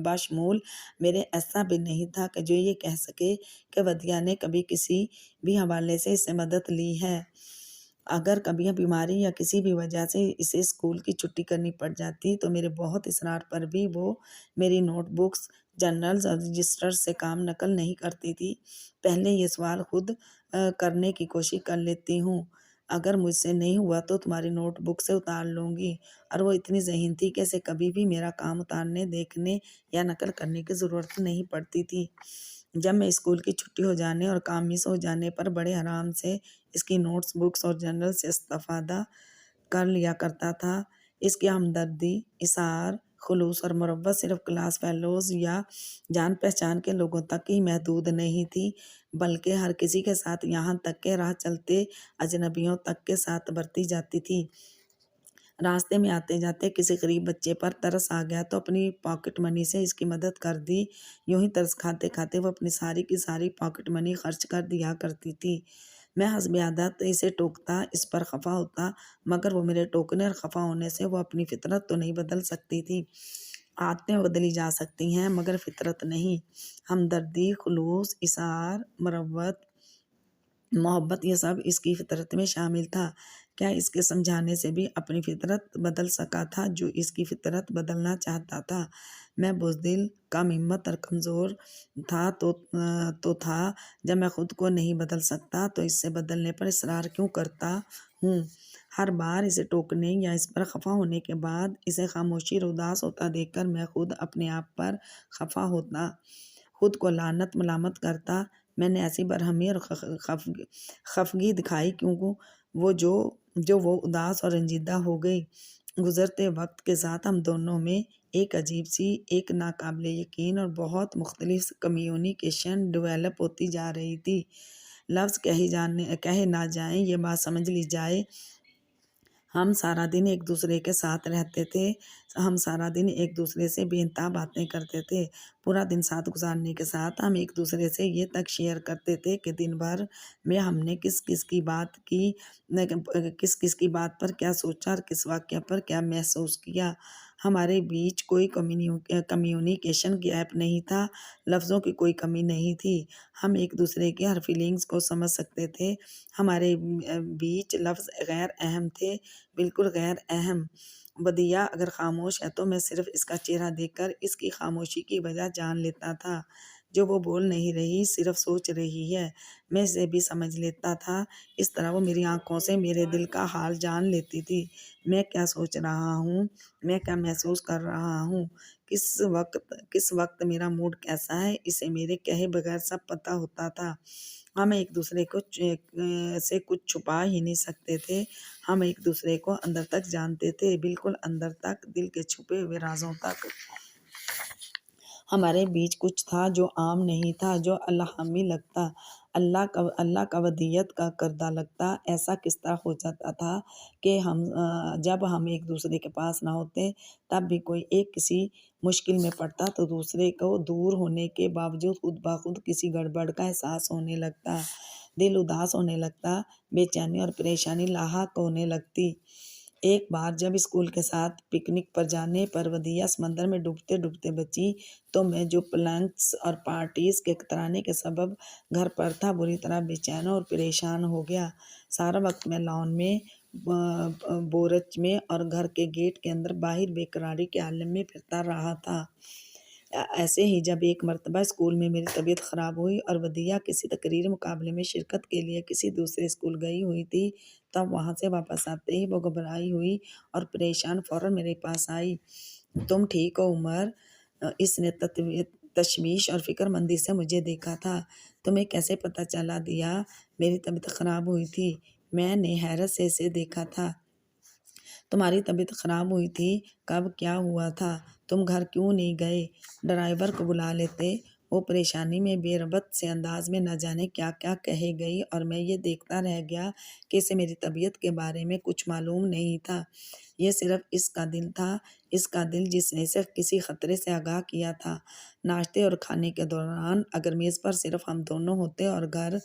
بشمول میرے ایسا بھی نہیں تھا کہ جو یہ کہہ سکے کہ ودیا نے کبھی کسی بھی حوالے سے اس سے مدد لی ہے۔ اگر کبھی بیماری یا کسی بھی وجہ سے اسے اسکول کی چھٹی کرنی پڑ جاتی تو میرے بہت اصرار پر بھی وہ میری نوٹ بکس، جرنلز اور رجسٹر سے کام نقل نہیں کرتی تھی۔ پہلے یہ سوال خود کرنے کی کوشش کر لیتی ہوں، اگر مجھ سے نہیں ہوا تو تمہاری نوٹ بک سے اتار لوں گی، اور وہ اتنی ذہین تھی کہ اسے کبھی بھی میرا کام اتارنے، دیکھنے یا نقل کرنے کی ضرورت نہیں پڑتی تھی۔ جب میں اسکول کی چھٹی ہو جانے اور کام مس ہو جانے پر بڑے آرام سے اس کی نوٹس بکس اور جرنل سے استفادہ کر لیا کرتا تھا۔ اس کی ہمدردی، اظہار خلوص اور محبت صرف کلاس فیلوز یا جان پہچان کے لوگوں تک ہی محدود نہیں تھی، بلکہ ہر کسی کے ساتھ، یہاں تک کہ راہ چلتے اجنبیوں تک کے ساتھ برتی جاتی تھی۔ راستے میں آتے جاتے کسی غریب بچے پر ترس آ گیا تو اپنی پاکٹ منی سے اس کی مدد کر دی۔ یوں ہی ترس کھاتے کھاتے وہ اپنی ساری کی ساری پاکٹ منی خرچ کر دیا کرتی تھی۔ میں حسب عادت اسے ٹوکتا، اس پر خفا ہوتا، مگر وہ میرے ٹوکنے اور خفا ہونے سے وہ اپنی فطرت تو نہیں بدل سکتی تھی۔ عادتیں بدلی جا سکتی ہیں مگر فطرت نہیں۔ ہمدردی، خلوص، اظہار محبت یہ سب اس کی فطرت میں شامل تھا۔ کیا اس کے سمجھانے سے بھی اپنی فطرت بدل سکا تھا جو اس کی فطرت بدلنا چاہتا تھا؟ میں بزدل، کم ہمت اور کمزور تھا تو تھا، جب میں خود کو نہیں بدل سکتا تو اس سے بدلنے پر اصرار کیوں کرتا ہوں؟ ہر بار اسے ٹوکنے یا اس پر خفا ہونے کے بعد اسے خاموشی اور اداس ہوتا دیکھ کر میں خود اپنے آپ پر خفا ہوتا، خود کو لعنت ملامت کرتا۔ میں نے ایسی برہمی اور خفگی دکھائی کیوں وہ اداس اور رنجیدہ ہو گئی۔ گزرتے وقت کے ساتھ ہم دونوں میں ایک عجیب سی، ایک ناقابل یقین اور بہت مختلف کمیونیکیشن ڈیولپ ہوتی جا رہی تھی۔ لفظ کہے نہ جائیں، یہ بات سمجھ لی جائے، ہم سارا دن ایک دوسرے کے ساتھ رہتے تھے، ہم سارا دن ایک دوسرے سے بے انتہا باتیں کرتے تھے۔ پورا دن ساتھ گزارنے کے ساتھ ہم ایک دوسرے سے یہ تک شیئر کرتے تھے کہ دن بھر میں ہم نے کس کس کی بات پر کیا سوچا اور کس واقعہ پر کیا محسوس کیا۔ ہمارے بیچ کوئی کمیونیکیشن گیپ نہیں تھا، لفظوں کی کوئی کمی نہیں تھی، ہم ایک دوسرے کی ہر فیلنگز کو سمجھ سکتے تھے۔ ہمارے بیچ لفظ غیر اہم تھے، بالکل غیر اہم۔ ودیا اگر خاموش ہے تو میں صرف اس کا چہرہ دیکھ کر اس کی خاموشی کی وجہ جان لیتا تھا۔ جو وہ بول نہیں رہی، صرف سوچ رہی ہے، میں اسے بھی سمجھ لیتا تھا۔ اس طرح وہ میری آنکھوں سے میرے دل کا حال جان لیتی تھی۔ میں کیا سوچ رہا ہوں، میں کیا محسوس کر رہا ہوں، کس وقت میرا موڈ کیسا ہے، اسے میرے کہے بغیر سب پتہ ہوتا تھا۔ ہم ایک دوسرے سے کچھ چھپا ہی نہیں سکتے تھے، ہم ایک دوسرے کو اندر تک جانتے تھے، بالکل اندر تک، دل کے چھپے ہوئے رازوں تک۔ ہمارے بیچ کچھ تھا جو عام نہیں تھا، جو الہامی لگتا، اللہ کا ودیت کا کردہ لگتا۔ ایسا کس طرح ہو جاتا تھا کہ جب ہم ایک دوسرے کے پاس نہ ہوتے تب بھی کوئی ایک کسی مشکل میں پڑتا تو دوسرے کو دور ہونے کے باوجود خود بخود کسی گڑبڑ کا احساس ہونے لگتا، دل اداس ہونے لگتا، بے چینی اور پریشانی لاحق ہونے لگتی۔ ایک بار جب اسکول کے ساتھ پکنک پر جانے پر ودیا سمندر میں ڈوبتے ڈوبتے بچی تو میں جو پلانکس اور پارٹیز کے کترانے کے سبب گھر پر تھا، بری طرح بے چین اور پریشان ہو گیا۔ سارا وقت میں لان میں، بورچ میں اور گھر کے گیٹ کے اندر باہر بے قراری کے عالم میں پھرتا رہا تھا۔ ایسے ہی جب ایک مرتبہ اسکول میں میری طبیعت خراب ہوئی اور ودیا کسی تقریری مقابلے میں شرکت کے لیے کسی دوسرے اسکول گئی ہوئی تھی، تب وہاں سے واپس آتے ہی وہ گھبرائی ہوئی اور پریشان فوراً میرے پاس آئی۔ تم ٹھیک ہو عمر؟ اس نے تشویش اور فکر مندی سے مجھے دیکھا تھا۔ تمہیں کیسے پتہ چلا دیا میری طبیعت خراب ہوئی تھی؟ میں نے حیرت سے اسے دیکھا تھا۔ تمہاری طبیعت خراب ہوئی تھی؟ کب؟ کیا ہوا تھا؟ تم گھر کیوں نہیں گئے؟ ڈرائیور کو بلا لیتے۔ وہ پریشانی میں بے ربط سے انداز میں نہ جانے کیا کیا کہے گئی اور میں یہ دیکھتا رہ گیا کہ اسے میری طبیعت کے بارے میں کچھ معلوم نہیں تھا۔ یہ صرف اس کا دل جس نے اسے کسی خطرے سے آگاہ کیا تھا۔ ناشتے اور کھانے کے دوران اگر میز پر صرف ہم دونوں ہوتے اور گھر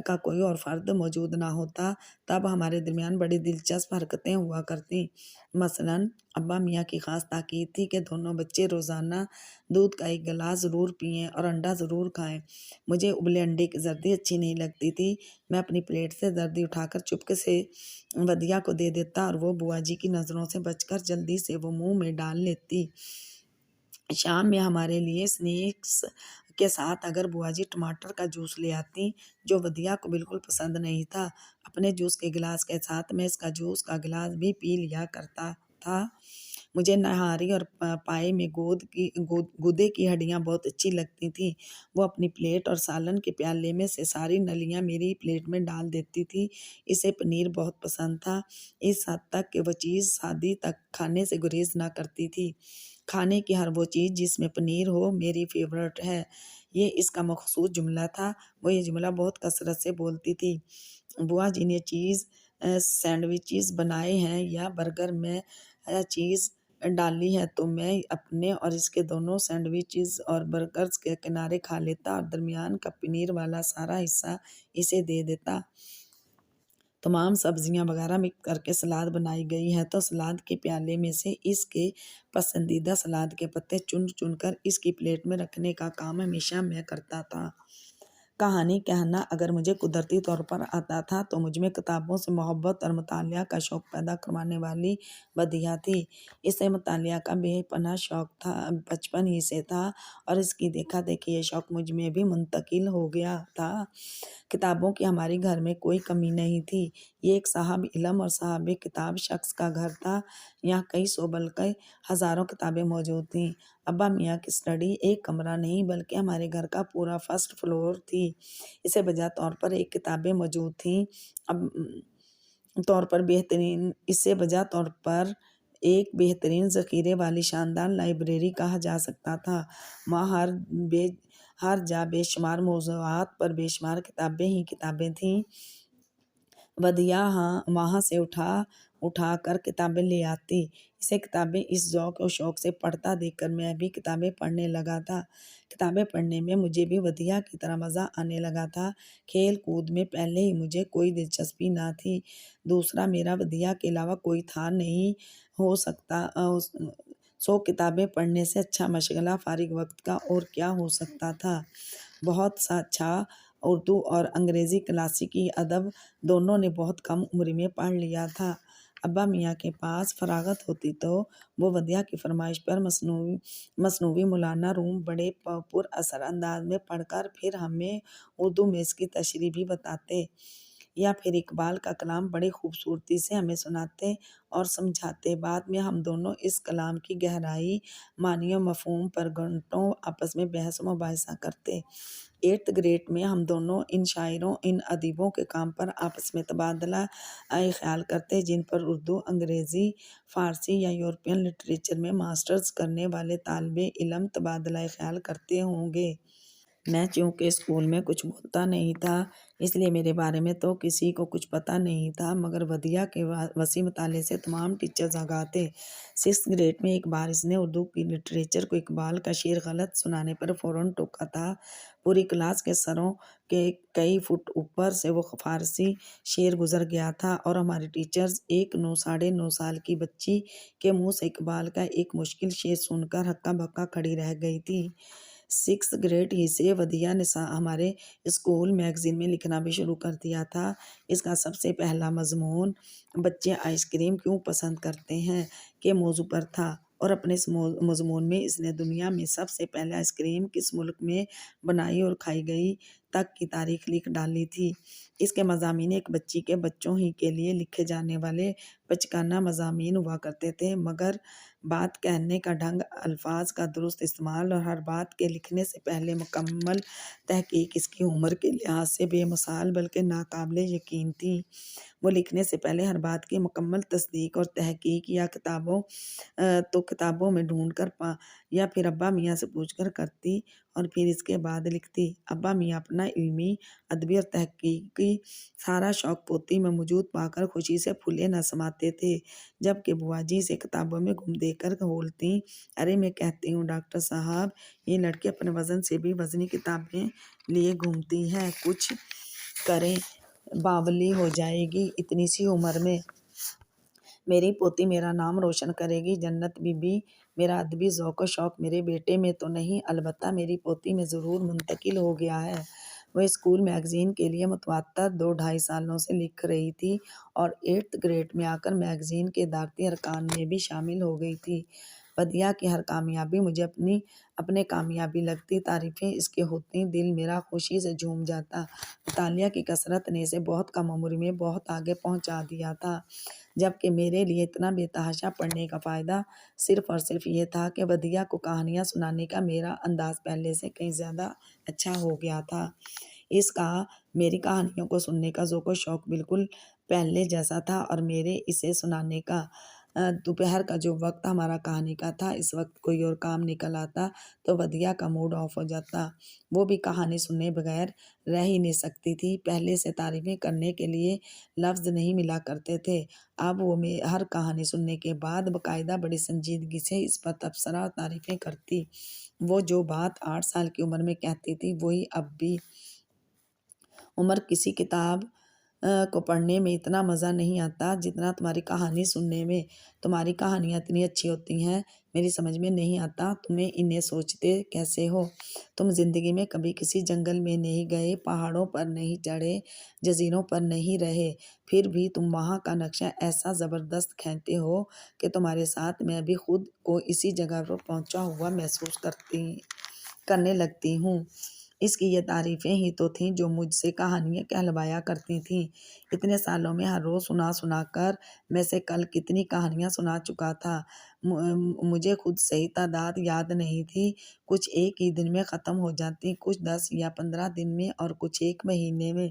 کا کوئی اور فرد موجود نہ ہوتا تب ہمارے درمیان بڑی دلچسپ حرکتیں ہوا کرتیں۔ مثلاً ابا میاں کی خاص تاکید تھی کہ دونوں بچے روزانہ دودھ کا 1 گلاس ضرور پئیں اور انڈا ضرور کھائیں۔ مجھے ابلے انڈے کی زردی اچھی نہیں لگتی تھی۔ میں اپنی پلیٹ سے زردی اٹھا کر چپکے سے ودیا کو دے دیتا اور وہ بوا جی کی نظروں سے بچ کر جلدی سے وہ منہ میں ڈال لیتی۔ شام میں ہمارے لیے سنیکس کے ساتھ اگر بوا جی ٹماٹر کا جوس لے آتی جو ودیا کو بالکل پسند نہیں تھا، اپنے جوس کے گلاس کے ساتھ میں اس کا جوس کا گلاس بھی پی لیا کرتا تھا۔ مجھے نہاری اور پائے میں گودے کی ہڈیاں بہت اچھی لگتی تھیں۔ وہ اپنی پلیٹ اور سالن کے پیالے میں سے ساری نلیاں میری پلیٹ میں ڈال دیتی تھی۔ اسے پنیر بہت پسند تھا، اس حد تک کہ وہ چیز سادی تک کھانے سے گریز نہ کرتی تھی۔ کھانے کی ہر وہ چیز جس میں پنیر ہو میری فیورٹ ہے، یہ اس کا مخصوص جملہ تھا۔ وہ یہ جملہ بہت کثرت سے بولتی تھی۔ بوا جی نے چیز سینڈوچز بنائے ہیں یا برگر میں چیز ڈالی ہے تو میں اپنے اور اس کے دونوں سینڈوچز اور برگرز کے کنارے کھا لیتا اور درمیان کا پنیر والا سارا حصہ اسے دے دیتا۔ تمام سبزیاں وغیرہ مکس کر کے سلاد بنائی گئی ہے تو سلاد کے پیالے میں سے اس کے پسندیدہ سلاد کے پتے چن چن کر اس کی پلیٹ میں رکھنے کا کام ہمیشہ میں کرتا تھا۔ کہانی کہنا اگر مجھے قدرتی طور پر آتا تھا تو مجھ میں کتابوں سے محبت اور مطالعہ کا شوق پیدا کروانے والی ودیا تھی۔ اسے مطالعہ کا بے پناہ شوق تھا، بچپن ہی سے تھا اور اس کی دیکھا دیکھی یہ شوق مجھ میں بھی منتقل ہو گیا تھا۔ کتابوں کی ہمارے گھر میں کوئی کمی نہیں تھی۔ یہ ایک صاحب علم اور صاحب کتاب شخص کا گھر تھا۔ یہاں کئی سو بلکہ ہزاروں کتابیں موجود تھیں۔ ابا میاں کی اسٹڈی ایک کمرہ نہیں بلکہ ہمارے گھر کا پورا فرسٹ فلور تھی۔ اسے بجا طور پر ایک کتابیں موجود تھیں اسے بجا طور پر ایک بہترین ذخیرے والی شاندار لائبریری کہا جا سکتا تھا۔ وہاں ہر جا بے شمار موضوعات پر بے شمار کتابیں ہی کتابیں تھیں۔ ودیا وہاں سے اٹھا کر کتابیں لے آتی۔ اسے کتابیں اس ذوق و شوق سے پڑھتا دیکھ کر میں بھی کتابیں پڑھنے لگا تھا۔ کتابیں پڑھنے میں مجھے بھی ودیا کی طرح مزہ آنے لگا تھا۔ کھیل کود میں پہلے ہی مجھے کوئی دلچسپی نہ تھی، دوسرا میرا ودیا کے علاوہ کوئی تھا نہیں ہو سکتا سو کتابیں پڑھنے سے اچھا مشغلہ فارغ وقت کا اور کیا ہو سکتا تھا۔ بہت سا اچھا اردو اور انگریزی کلاسیکی ادب دونوں نے بہت کم عمر میں پڑھ لیا تھا۔ ابا میاں کے پاس فراغت ہوتی تو وہ ودیا کی فرمائش پر مثنوی مولانا روم بڑے پر اثر انداز میں پڑھ کر پھر ہمیں اردو میں اس کی تشریح بھی بتاتے، یا پھر اقبال کا کلام بڑی خوبصورتی سے ہمیں سناتے اور سمجھاتے۔ بعد میں ہم دونوں اس کلام کی گہرائی، معنی و مفہوم پر گھنٹوں آپس میں بحث و مباحثہ کرتے۔ 8th گریڈ میں ہم دونوں ان شاعروں، ان ادیبوں کے کام پر آپس میں تبادلہ خیال کرتے جن پر اردو، انگریزی، فارسی یا یورپین لٹریچر میں ماسٹرز کرنے والے طالب علم تبادلہ خیال کرتے ہوں گے۔ میں چونکہ اسکول میں کچھ بولتا نہیں تھا اس لیے میرے بارے میں تو کسی کو کچھ پتہ نہیں تھا، مگر ودیا کے وسیع مطالعے سے تمام ٹیچرز آگاہ تھے۔ 6th گریڈ میں ایک بار اس نے اردو کی لٹریچر کو اقبال کا شعر غلط سنانے پر فوراً ٹوکا تھا۔ پوری کلاس کے سروں کے کئی فٹ اوپر سے وہ فارسی شعر گزر گیا تھا اور ہماری ٹیچرز ایک 9 سال کی بچی کے منہ سے اقبال کا ایک مشکل شعر سن کر ہکا بکا کھڑی رہ گئی تھی۔ 6th گریڈ ہی سے ودیا نے ہمارے اسکول میگزین میں لکھنا بھی شروع کر دیا تھا۔ اس کا سب سے پہلا مضمون بچے آئس کریم کیوں پسند کرتے ہیں کے موضوع پر تھا، اور اپنے اس مضمون میں اس نے دنیا میں سب سے پہلے آئس کریم کس ملک میں بنائی اور کھائی گئی تک کی تاریخ لکھ ڈالی تھی۔ اس کے مضامین ایک بچی کے بچوں ہی کے لیے لکھے جانے والے بچگانہ مضامین ہوا کرتے تھے، مگر بات کہنے کا ڈھنگ، الفاظ کا درست استعمال اور ہر بات کے لکھنے سے پہلے مکمل تحقیق اس کی عمر کے لحاظ سے بے مثال بلکہ ناقابل یقین تھی۔ وہ لکھنے سے پہلے ہر بات کی مکمل تصدیق اور تحقیق یا کتابوں میں ڈھونڈ کر یا پھر ابا میاں سے پوچھ کر کرتی اور پھر اس کے بعد لکھتی۔ ابا میاں اپنا علمی، ادبی اور تحقیقی سارا شوق پوتی میں موجود پا کر خوشی سے پھولے نہ سماتے تھے، جبکہ بوا جی اسے کتابوں میں گم دیکھ کر بولتی، ارے میں کہتی ہوں ڈاکٹر صاحب یہ لڑکی اپنے وزن سے بھی وزنی کتابیں لیے گھومتی ہے، کچھ کریں، باولی ہو جائے گی اتنی سی عمر میں۔ میری پوتی میرا نام روشن کرے گی۔ جنت بی بی، میرا ادبی ذوق و شوق میرے بیٹے میں تو نہیں، البتہ میری پوتی میں ضرور منتقل ہو گیا ہے۔ وہ اسکول میگزین کے لیے متواتر 2-2.5 سالوں سے لکھ رہی تھی اور 8th گریڈ میں آ کر میگزین کے ادارتی ارکان میں بھی شامل ہو گئی تھی۔ بدیہا کی ہر کامیابی مجھے اپنے کامیابی لگتی، تعریفیں اس کی ہوتی، دل میرا خوشی سے جھوم جاتا۔ مطالعہ کی کثرت نے اسے بہت کم عمر میں بہت آگے پہنچا دیا تھا، جبکہ میرے لیے اتنا بے تحاشا پڑھنے کا فائدہ صرف اور صرف یہ تھا کہ بدیہا کو کہانیاں سنانے کا میرا انداز پہلے سے کہیں زیادہ اچھا ہو گیا تھا۔ اس کا میری کہانیوں کو سننے کا ذوق و شوق بالکل پہلے جیسا تھا، اور میرے اسے سنانے کا دوپہر کا جو وقت ہمارا کہانی کا تھا، اس وقت کوئی اور کام نکل آتا تو بدیہا کا موڈ آف ہو جاتا۔ وہ بھی کہانی سنے بغیر رہ ہی نہیں سکتی تھی۔ پہلے سے تعریفیں کرنے کے لیے لفظ نہیں ملا کرتے تھے، اب وہ ہر کہانی سننے کے بعد باقاعدہ بڑی سنجیدگی سے اس پر تبصرہ اور تعریفیں کرتی۔ وہ جو بات 8 سال کی عمر میں کہتی تھی وہی اب بھی۔ عمر کسی کتاب کو پڑھنے میں اتنا مزہ نہیں آتا جتنا تمہاری کہانی سننے میں۔ تمہاری کہانیاں اتنی اچھی ہوتی ہیں، میری سمجھ میں نہیں آتا تمہیں انہیں سوچتے کیسے ہو۔ تم زندگی میں کبھی کسی جنگل میں نہیں گئے، پہاڑوں پر نہیں چڑھے، جزیروں پر نہیں رہے، پھر بھی تم وہاں کا نقشہ ایسا زبردست کھینچتے ہو کہ تمہارے ساتھ میں بھی خود کو اسی جگہ پر پہنچا ہوا محسوس کرنے لگتی ہوں۔ اس کی یہ تعریفیں ہی تو تھیں جو مجھ سے کہانیاں کہلوایا کرتی تھیں۔ اتنے سالوں میں ہر روز سنا کر میں سے کل کتنی کہانیاں سنا چکا تھا، مجھے خود صحیح تعداد یاد نہیں تھی۔ کچھ ایک ہی دن میں ختم ہو جاتی، کچھ 10 یا 15 دن میں، اور کچھ 1 مہینے میں۔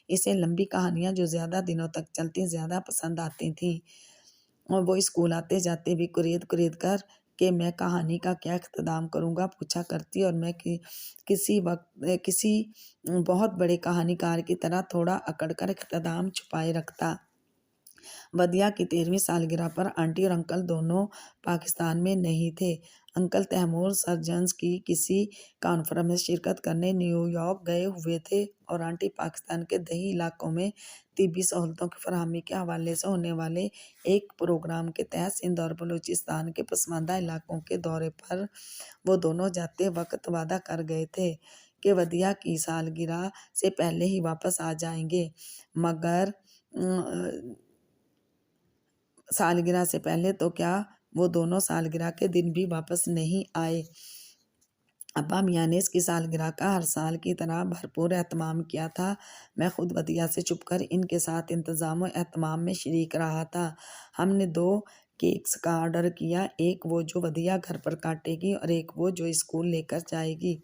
اسے لمبی کہانیاں جو زیادہ دنوں تک چلتی زیادہ پسند آتی تھیں، اور وہ اسکول آتے جاتے بھی کرید کر کہ میں کہانی کا کیا اختتام کروں گا پوچھا کرتی، اور میں کسی بہت بڑے کہانی کار کی طرح تھوڑا اکڑ کر اختتام چھپائے رکھتا۔ بدیہا کی 13ویں سالگرہ پر آنٹی اور انکل دونوں پاکستان میں نہیں تھے۔ انکل تیمور سرجنز کی کسی کانفرنس میں شرکت کرنے نیو یارک گئے ہوئے تھے، اور آنٹی پاکستان کے دیہی علاقوں میں طبی سہولتوں کی فراہمی کے حوالے سے ہونے والے ایک پروگرام کے تحت سندھ اور بلوچستان کے پسماندہ علاقوں کے دورے پر وہ دونوں جاتے وقت وعدہ کر گئے تھے کہ بدیہا کی سالگرہ سے پہلے ہی واپس آ جائیں گے، مگر سالگرہ سے پہلے تو کیا، وہ دونوں سالگرہ کے دن بھی واپس نہیں آئے۔ ابا میاں نے اس کی سالگرہ کا ہر سال کی طرح بھرپور اہتمام کیا تھا۔ میں خود بدیہا سے چھپ کر ان کے ساتھ انتظام و اہتمام میں شریک رہا تھا۔ ہم نے 2 کیکس کا آرڈر کیا، ایک وہ جو بدیہا گھر پر کاٹے گی اور ایک وہ جو اسکول لے کر جائے گی۔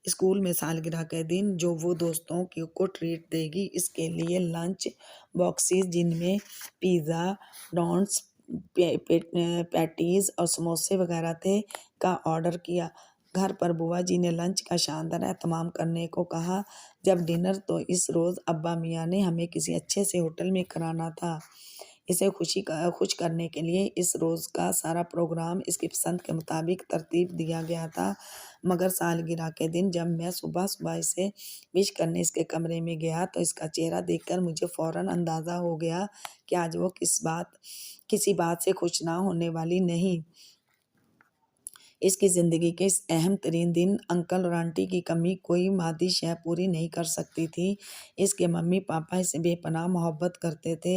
اسکول میں سالگرہ کے دن جو وہ دوستوں کو ٹریٹ دے گی، اس کے لیے لنچ باکسز جن میں پیزا، ڈونٹس، پیٹیز اور سموسے وغیرہ تھے کا آرڈر کیا۔ گھر پر بوا جی نے لنچ کا شاندار اہتمام کرنے کو کہا۔ جب ڈنر تو اس روز ابا میاں نے ہمیں کسی اچھے سے ہوٹل میں کرانا تھا۔ اسے خوش کرنے کے لیے اس روز کا سارا پروگرام اس کی پسند کے مطابق ترتیب دیا گیا تھا، مگر سالگرہ کے دن جب میں صبح اسے وش کرنے اس کے کمرے میں گیا تو اس کا چہرہ دیکھ کر مجھے فوراً اندازہ ہو گیا کہ آج وہ کسی بات سے خوش نہ ہونے والی نہیں۔ اس کی زندگی کے اس اہم ترین دن انکل اور آنٹی کی کمی کوئی مادی شے پوری نہیں کر سکتی تھی۔ اس کے ممی پاپا اسے بے پناہ محبت کرتے تھے،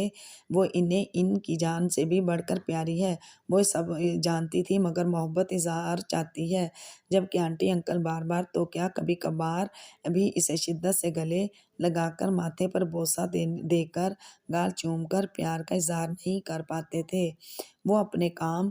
وہ انہیں ان کی جان سے بھی بڑھ کر پیاری ہے، وہ سب جانتی تھی، مگر محبت اظہار چاہتی ہے، جبکہ آنٹی انکل بار بار تو کیا کبھی کبھار بھی اسے شدت سے گلے لگا کر، ماتھے پر بوسہ دے کر، گال چوم کر پیار کا اظہار نہیں کر پاتے تھے۔ وہ اپنے کام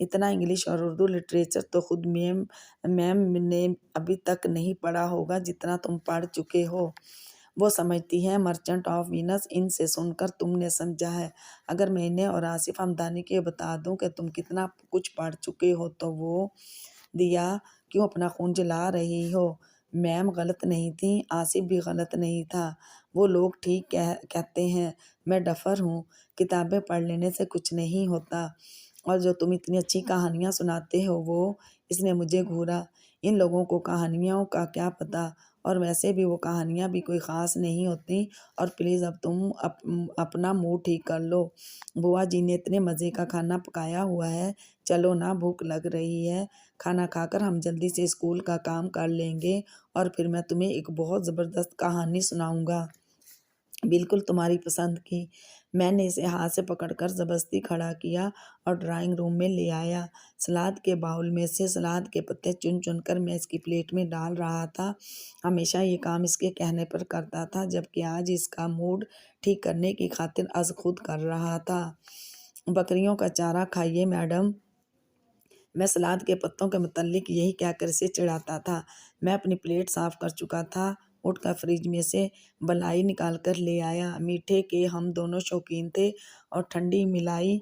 اتنا انگلش اور اردو لٹریچر تو خود میم نے ابھی تک نہیں پڑھا ہوگا جتنا تم پڑھ چکے ہو۔ وہ سمجھتی ہیں مرچنٹ آف وینس۔ ان سے سن کر تم نے سمجھا ہے۔ اگر میں انہیں اور آصف ہمدانی کو یہ بتا دوں کہ تم کتنا کچھ پڑھ چکے ہو تو وہ… دیا کیوں اپنا خون جلا رہی ہو؟ میم غلط نہیں تھیں، آصف بھی غلط نہیں تھا۔ وہ لوگ ٹھیک کہتے ہیں، میں ڈفر ہوں، کتابیں پڑھ لینے سے کچھ نہیں ہوتا۔ اور جو تم اتنی اچھی کہانیاں سناتے ہو وہ… اس نے مجھے گھورا۔ ان لوگوں کو کہانیوں کا کیا پتہ، اور ویسے بھی وہ کہانیاں بھی کوئی خاص نہیں ہوتیں۔ اور پلیز اب تم اپنا موڈ ٹھیک کر لو۔ بوا جی نے اتنے مزے کا کھانا پکایا ہوا ہے، چلو نا، بھوک لگ رہی ہے۔ کھانا کھا کر ہم جلدی سے اسکول کا کام کر لیں گے اور پھر میں تمہیں ایک بہت زبردست کہانی سناؤں گا، بالکل تمہاری پسند کی۔ میں نے اسے ہاتھ سے پکڑ کر زبردستی کھڑا کیا اور ڈرائنگ روم میں لے آیا۔ سلاد کے باؤل میں سے سلاد کے پتے چن چن کر میں اس کی پلیٹ میں ڈال رہا تھا۔ ہمیشہ یہ کام اس کے کہنے پر کرتا تھا، جبکہ آج اس کا موڈ ٹھیک کرنے کی خاطر از خود کر رہا تھا۔ بکریوں کا چارہ کھائیے میڈم، میں سلاد کے پتوں کے متعلق یہی کہہ کر اسے چڑھاتا تھا۔ میں اپنی پلیٹ صاف کر چکا تھا، اٹھ کر فریج میں سے بالائی نکال کر لے آیا۔ میٹھے کے ہم دونوں شوقین تھے اور ٹھنڈی ملائی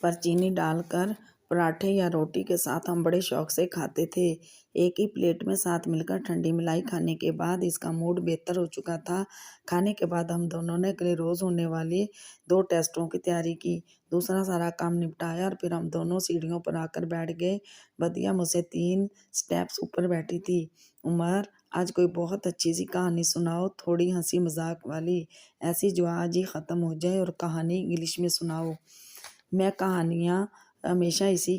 پر چینی ڈال کر پراٹھے یا روٹی کے ساتھ ہم بڑے شوق سے کھاتے تھے۔ ایک ہی پلیٹ میں ساتھ مل کر ٹھنڈی ملائی کھانے کے بعد اس کا موڈ بہتر ہو چکا تھا۔ کھانے کے بعد ہم دونوں نے اگلے روز ہونے والے 2 ٹیسٹوں کی تیاری کی، دوسرا سارا کام نپٹایا اور پھر ہم دونوں سیڑھیوں پر آ کر بیٹھ گئے۔ بدیہا مجھ سے 3 سٹیپس اوپر بیٹھی تھی۔ عمر، آج کوئی بہت اچھی سی کہانی سناؤ، تھوڑی ہنسی مذاق والی، ایسی جو آج ہی ختم ہو جائے، اور کہانی انگلش میں سناؤ۔ میں کہانیاں ہمیشہ اسی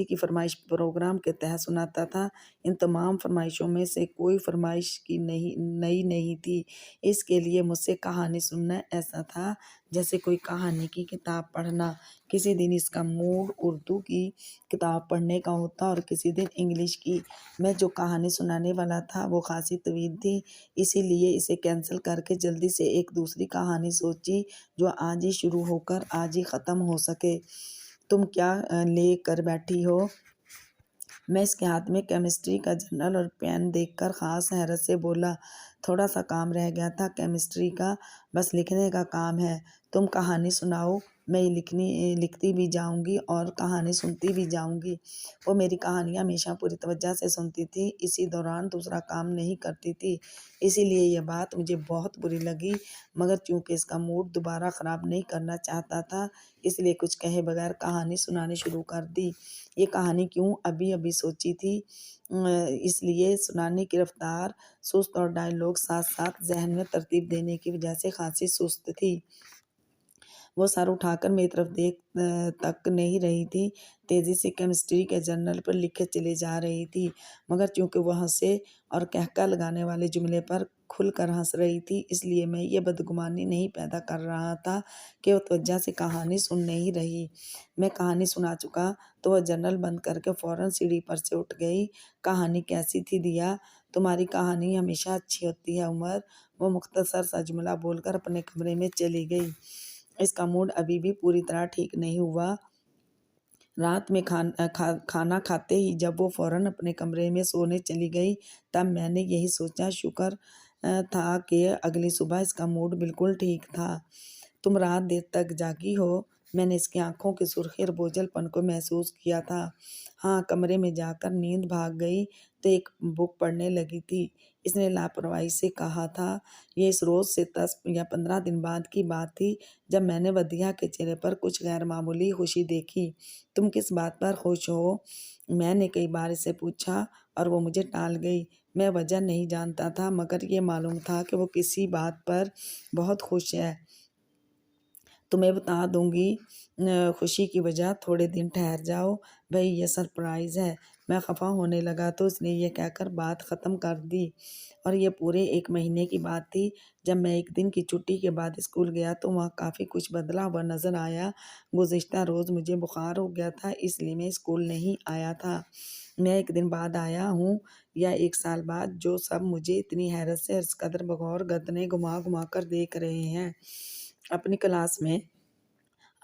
کی فرمائش پروگرام کے تحت سناتا تھا۔ ان تمام فرمائشوں میں سے کوئی فرمائش کی نئی نہیں تھی۔ اس کے لیے مجھ سے کہانی سننا ایسا تھا جیسے کوئی کہانی کی کتاب پڑھنا۔ کسی دن اس کا موڈ اردو کی کتاب پڑھنے کا ہوتا اور کسی دن انگلش کی۔ میں جو کہانی سنانے والا تھا وہ خاصی طویل تھی، اسی لیے اسے کینسل کر کے جلدی سے ایک دوسری کہانی سوچی جو آج ہی شروع ہو کر آج ہی ختم ہو سکے۔ تم کیا لے کر بیٹھی ہو؟ میں اس کے ہاتھ میں کیمسٹری کا جرنل اور پین دیکھ کر خاص حیرت سے بولا، تھوڑا سا کام رہ گیا تھا کیمسٹری کا، بس لکھنے کا کام ہے۔ تم کہانی سناؤ، میں یہ لکھتی بھی جاؤں گی اور کہانی سنتی بھی جاؤں گی۔ وہ میری کہانیاں ہمیشہ پوری توجہ سے سنتی تھی، اسی دوران دوسرا کام نہیں کرتی تھی، اسی لیے یہ بات مجھے بہت بری لگی، مگر چونکہ اس کا موڈ دوبارہ خراب نہیں کرنا چاہتا تھا، اس لیے کچھ کہے بغیر کہانی سنانی شروع کر دی۔ یہ کہانی کیوں ابھی سوچی تھی، اس لیے سنانے کی رفتار سست اور ڈائیلاگ ساتھ ساتھ ذہن میں ترتیب دینے کی وجہ سے خاصی سست تھی۔ وہ سر اٹھا کر میری طرف دیکھ تک نہیں رہی تھی، تیزی سے کیمسٹری کے جرنل پر لکھے چلے جا رہی تھی، مگر چونکہ وہ ہنسے اور قہقہ لگانے والے جملے پر کھل کر ہنس رہی تھی، اس لیے میں یہ بدگمانی نہیں پیدا کر رہا تھا کہ وہ توجہ سے کہانی سن نہیں رہی۔ میں کہانی سنا چکا تو وہ جرنل بند کر کے فوراً سیڑھی پر سے اٹھ گئی۔ کہانی کیسی تھی دیا؟ تمہاری کہانی ہمیشہ اچھی ہوتی ہے عمر، وہ مختصر سا جملہ بول کر اپنے کمرے میں چلی گئی۔ اس کا موڈ ابھی بھی پوری طرح ٹھیک نہیں ہوا۔ رات میں کھانا کھاتے ہی جب وہ فوراً اپنے کمرے میں سونے چلی گئی، تب میں نے یہی سوچا، شکر تھا کہ اگلی صبح اس کا موڈ بالکل ٹھیک تھا۔ تم رات دیر تک جاگی ہو؟ میں نے اس کی آنکھوں کی سرخی اور بوجھل پن کو محسوس کیا تھا۔ ہاں، کمرے میں جا کر نیند بھاگ گئی تو ایک بک پڑھنے لگی تھی۔ اس نے لاپرواہی سے کہا تھا۔ یہ اس روز سے 10 یا 15 دن بعد کی بات تھی جب میں نے بدیہا کے چہرے پر کچھ غیر معمولی خوشی دیکھی۔ تم کس بات پر خوش ہو؟ میں نے کئی بار اسے پوچھا اور وہ مجھے ٹال گئی۔ میں وجہ نہیں جانتا تھا، مگر یہ معلوم تھا کہ وہ کسی بات پر بہت خوش ہے۔ تمہیں بتا دوں گی خوشی کی وجہ، تھوڑے دن ٹھہر جاؤ بھئی، یہ سرپرائز ہے۔ میں خفا ہونے لگا تو اس نے یہ کہہ کر بات ختم کر دی، اور یہ پورے 1 مہینے کی بات تھی۔ جب میں ایک دن کی چھٹی کے بعد اسکول گیا تو وہاں کافی کچھ بدلا ہوا نظر آیا۔ گزشتہ روز مجھے بخار ہو گیا تھا، اس لیے میں اسکول نہیں آیا تھا۔ میں 1 دن بعد آیا ہوں یا 1 سال بعد، جو سب مجھے اتنی حیرت سے اور اس قدر بغور گردنیں گھما گھما کر دیکھ رہے ہیں۔ اپنی کلاس میں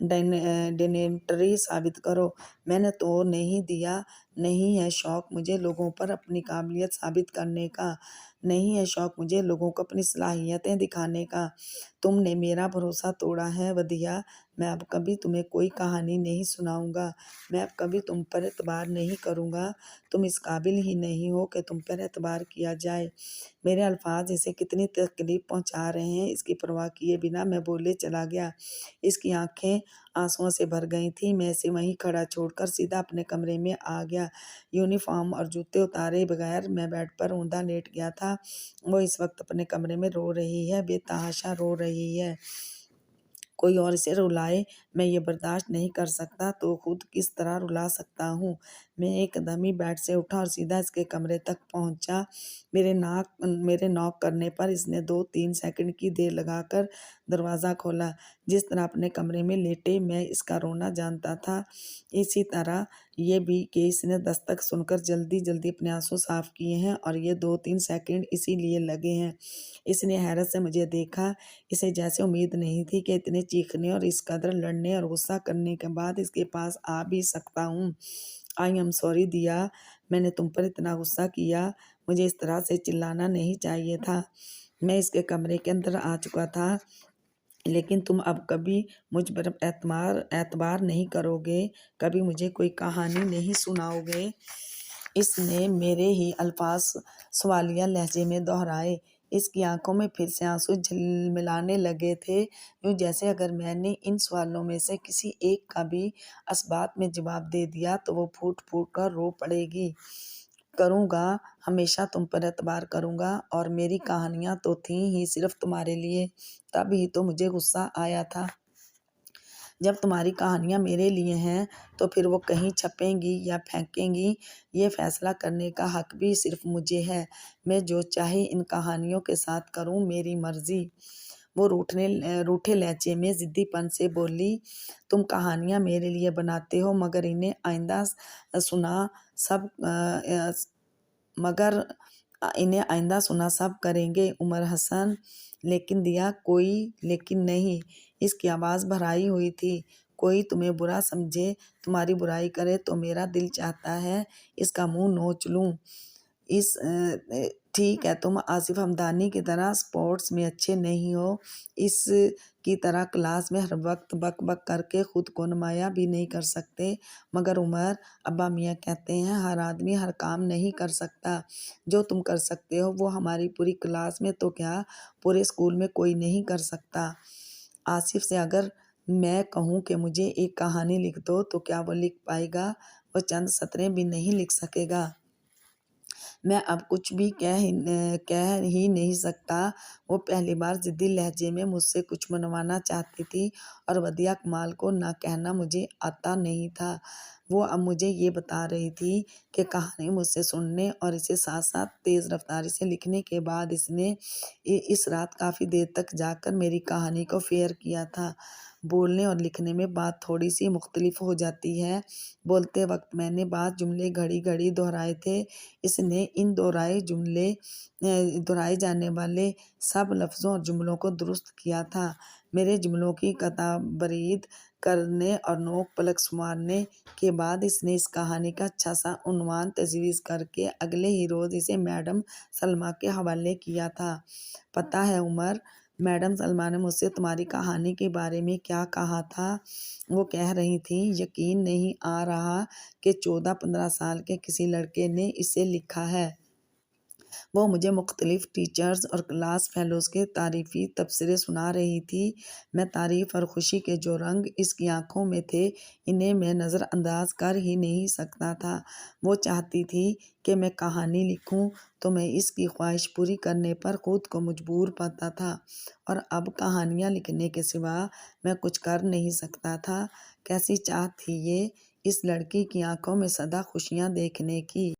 ڈینیٹری ثابت کرو۔ میں نے تو نہیں دیا۔ نہیں ہے شوق مجھے لوگوں پر اپنی قابلیت ثابت کرنے کا، نہیں ہے شوق مجھے لوگوں کو اپنی صلاحیتیں دکھانے کا۔ تم نے میرا بھروسہ توڑا ہے ودیا، میں اب کبھی تمہیں کوئی کہانی نہیں سناؤں گا، میں اب کبھی تم پر اعتبار نہیں کروں گا، تم اس قابل ہی نہیں ہو کہ تم پر اعتبار کیا جائے۔ میرے الفاظ اسے کتنی تکلیف پہنچا رہے ہیں اس کی پرواہ کیے بنا میں بولے چلا گیا۔ اس کی آنکھیں آنسوؤں سے بھر گئی تھیں۔ میں اسے وہیں کھڑا چھوڑ کر سیدھا اپنے کمرے میں آ گیا۔ یونیفارم اور جوتے اتارے بغیر میں بیڈ پر اوندا لیٹ گیا تھا۔ وہ اس وقت اپنے کمرے میں رو رہی ہے، بے تحاشا رو رہی ہے۔ کوئی اور اسے رلائے، میں یہ برداشت نہیں کر سکتا تو خود کس طرح رلا سکتا ہوں۔ میں ایک دم ہی بیڈ سے اٹھا اور سیدھا اس کے کمرے تک پہنچا۔ میرے ناک کرنے پر اس نے 2-3 سیکنڈ کی دیر لگا کر دروازہ کھولا۔ جس طرح اپنے کمرے میں لیٹے میں اس کا رونا جانتا تھا، اسی طرح یہ بھی کہ اس نے دستک سن کر جلدی جلدی اپنے آنسو صاف کیے ہیں اور یہ 2-3 سیکنڈ اسی لیے لگے ہیں۔ اس نے حیرت سے مجھے دیکھا۔ اسے جیسے امید نہیں تھی کہ اتنے چیخنے اور اس قدر لڑنے اور غصہ کرنے کے بعد اس کے پاس آ بھی سکتا ہوں۔ آئی ایم سوری دیا، میں نے تم پر اتنا غصہ کیا، مجھے اس طرح سے چلانا نہیں چاہیے تھا۔ میں اس کے کمرے کے اندر آ چکا تھا، لیکن تم اب کبھی مجھ پر اعتبار نہیں کرو گے، کبھی مجھے کوئی کہانی نہیں سناؤ گے۔ اس نے میرے ہی الفاظ سوالیہ لہجے میں دہرائے۔ اس کی آنکھوں میں پھر سے آنسو جھلملانے لگے تھے، یوں جیسے اگر میں نے ان سوالوں میں سے کسی ایک کا بھی اس بات میں جواب دے دیا تو وہ پھوٹ پھوٹ کر رو پڑے گی۔ کروں گا، ہمیشہ تم پر اعتبار کروں گا، اور میری کہانیاں تو تھیں ہی صرف تمہارے لیے، تب ہی تو مجھے غصہ آیا تھا۔ جب تمہاری کہانیاں میرے لیے ہیں تو پھر وہ کہیں چھپیں گی یا پھینکیں گی، یہ فیصلہ کرنے کا حق بھی صرف مجھے ہے۔ میں جو چاہے ان کہانیوں کے ساتھ کروں، میری مرضی۔ وہ روٹھے لہجے میں ضدی پن سے بولی، تم کہانیاں میرے لیے بناتے ہو مگر انہیں آئندہ سنا سب کریں گے عمر حسن۔ لیکن دیا، کوئی لیکن نہیں، اس کی آواز بھرائی ہوئی تھی۔ کوئی تمہیں برا سمجھے، تمہاری برائی کرے تو میرا دل چاہتا ہے اس کا منہ نوچ لوں۔ ٹھیک ہے، تم آصف ہمدانی کی طرح سپورٹس میں اچھے نہیں ہو، اس کی طرح کلاس میں ہر وقت بک بک کر کے خود کو نمایاں بھی نہیں کر سکتے، مگر عمر، ابا میاں کہتے ہیں ہر آدمی ہر کام نہیں کر سکتا۔ جو تم کر سکتے ہو وہ ہماری پوری کلاس میں تو کیا، پورے اسکول میں کوئی نہیں کر سکتا۔ آصف سے اگر میں کہوں کہ مجھے ایک کہانی لکھ دو تو کیا وہ لکھ پائے گا؟ وہ چند سطریں بھی نہیں لکھ سکے گا۔ میں اب کچھ بھی کہہ ہی نہیں سکتا۔ وہ پہلی بار ضدی لہجے میں مجھ سے کچھ منوانا چاہتی تھی، اور ودیا کمال کو نہ کہنا مجھے آتا نہیں تھا۔ وہ اب مجھے یہ بتا رہی تھی کہ کہانی مجھ سے سننے اور اسے ساتھ ساتھ تیز رفتاری سے لکھنے کے بعد اس نے اس رات کافی دیر تک جاگ کر میری کہانی کو فیئر کیا تھا۔ بولنے اور لکھنے میں بات تھوڑی سی مختلف ہو جاتی ہے۔ بولتے وقت میں نے بعض جملے گھڑی گھڑی دہرائے تھے، اس نے ان دہرائے جانے والے سب لفظوں اور جملوں کو درست کیا تھا۔ میرے جملوں کی قطع برید کرنے اور نوک پلک سنوارنے کے بعد اس نے اس کہانی کا اچھا سا عنوان تجویز کر کے اگلے ہی روز اسے میڈم سلمیٰ کے حوالے کیا تھا۔ پتہ ہے عمر، میڈم سلمیٰ نے مجھ سے تمہاری کہانی کے بارے میں کیا کہا تھا؟ وہ کہہ رہی تھیں یقین نہیں آ رہا کہ 14-15 سال کے کسی لڑکے نے اسے لکھا ہے۔ وہ مجھے مختلف ٹیچرز اور کلاس فیلوز کے تعریفی تبصرے سنا رہی تھی۔ میں تعریف اور خوشی کے جو رنگ اس کی آنکھوں میں تھے انہیں میں نظر انداز کر ہی نہیں سکتا تھا۔ وہ چاہتی تھی کہ میں کہانی لکھوں تو میں اس کی خواہش پوری کرنے پر خود کو مجبور پاتا تھا، اور اب کہانیاں لکھنے کے سوا میں کچھ کر نہیں سکتا تھا۔ کیسی چاہت تھی یہ، اس لڑکی کی آنکھوں میں سدا خوشیاں دیکھنے کی۔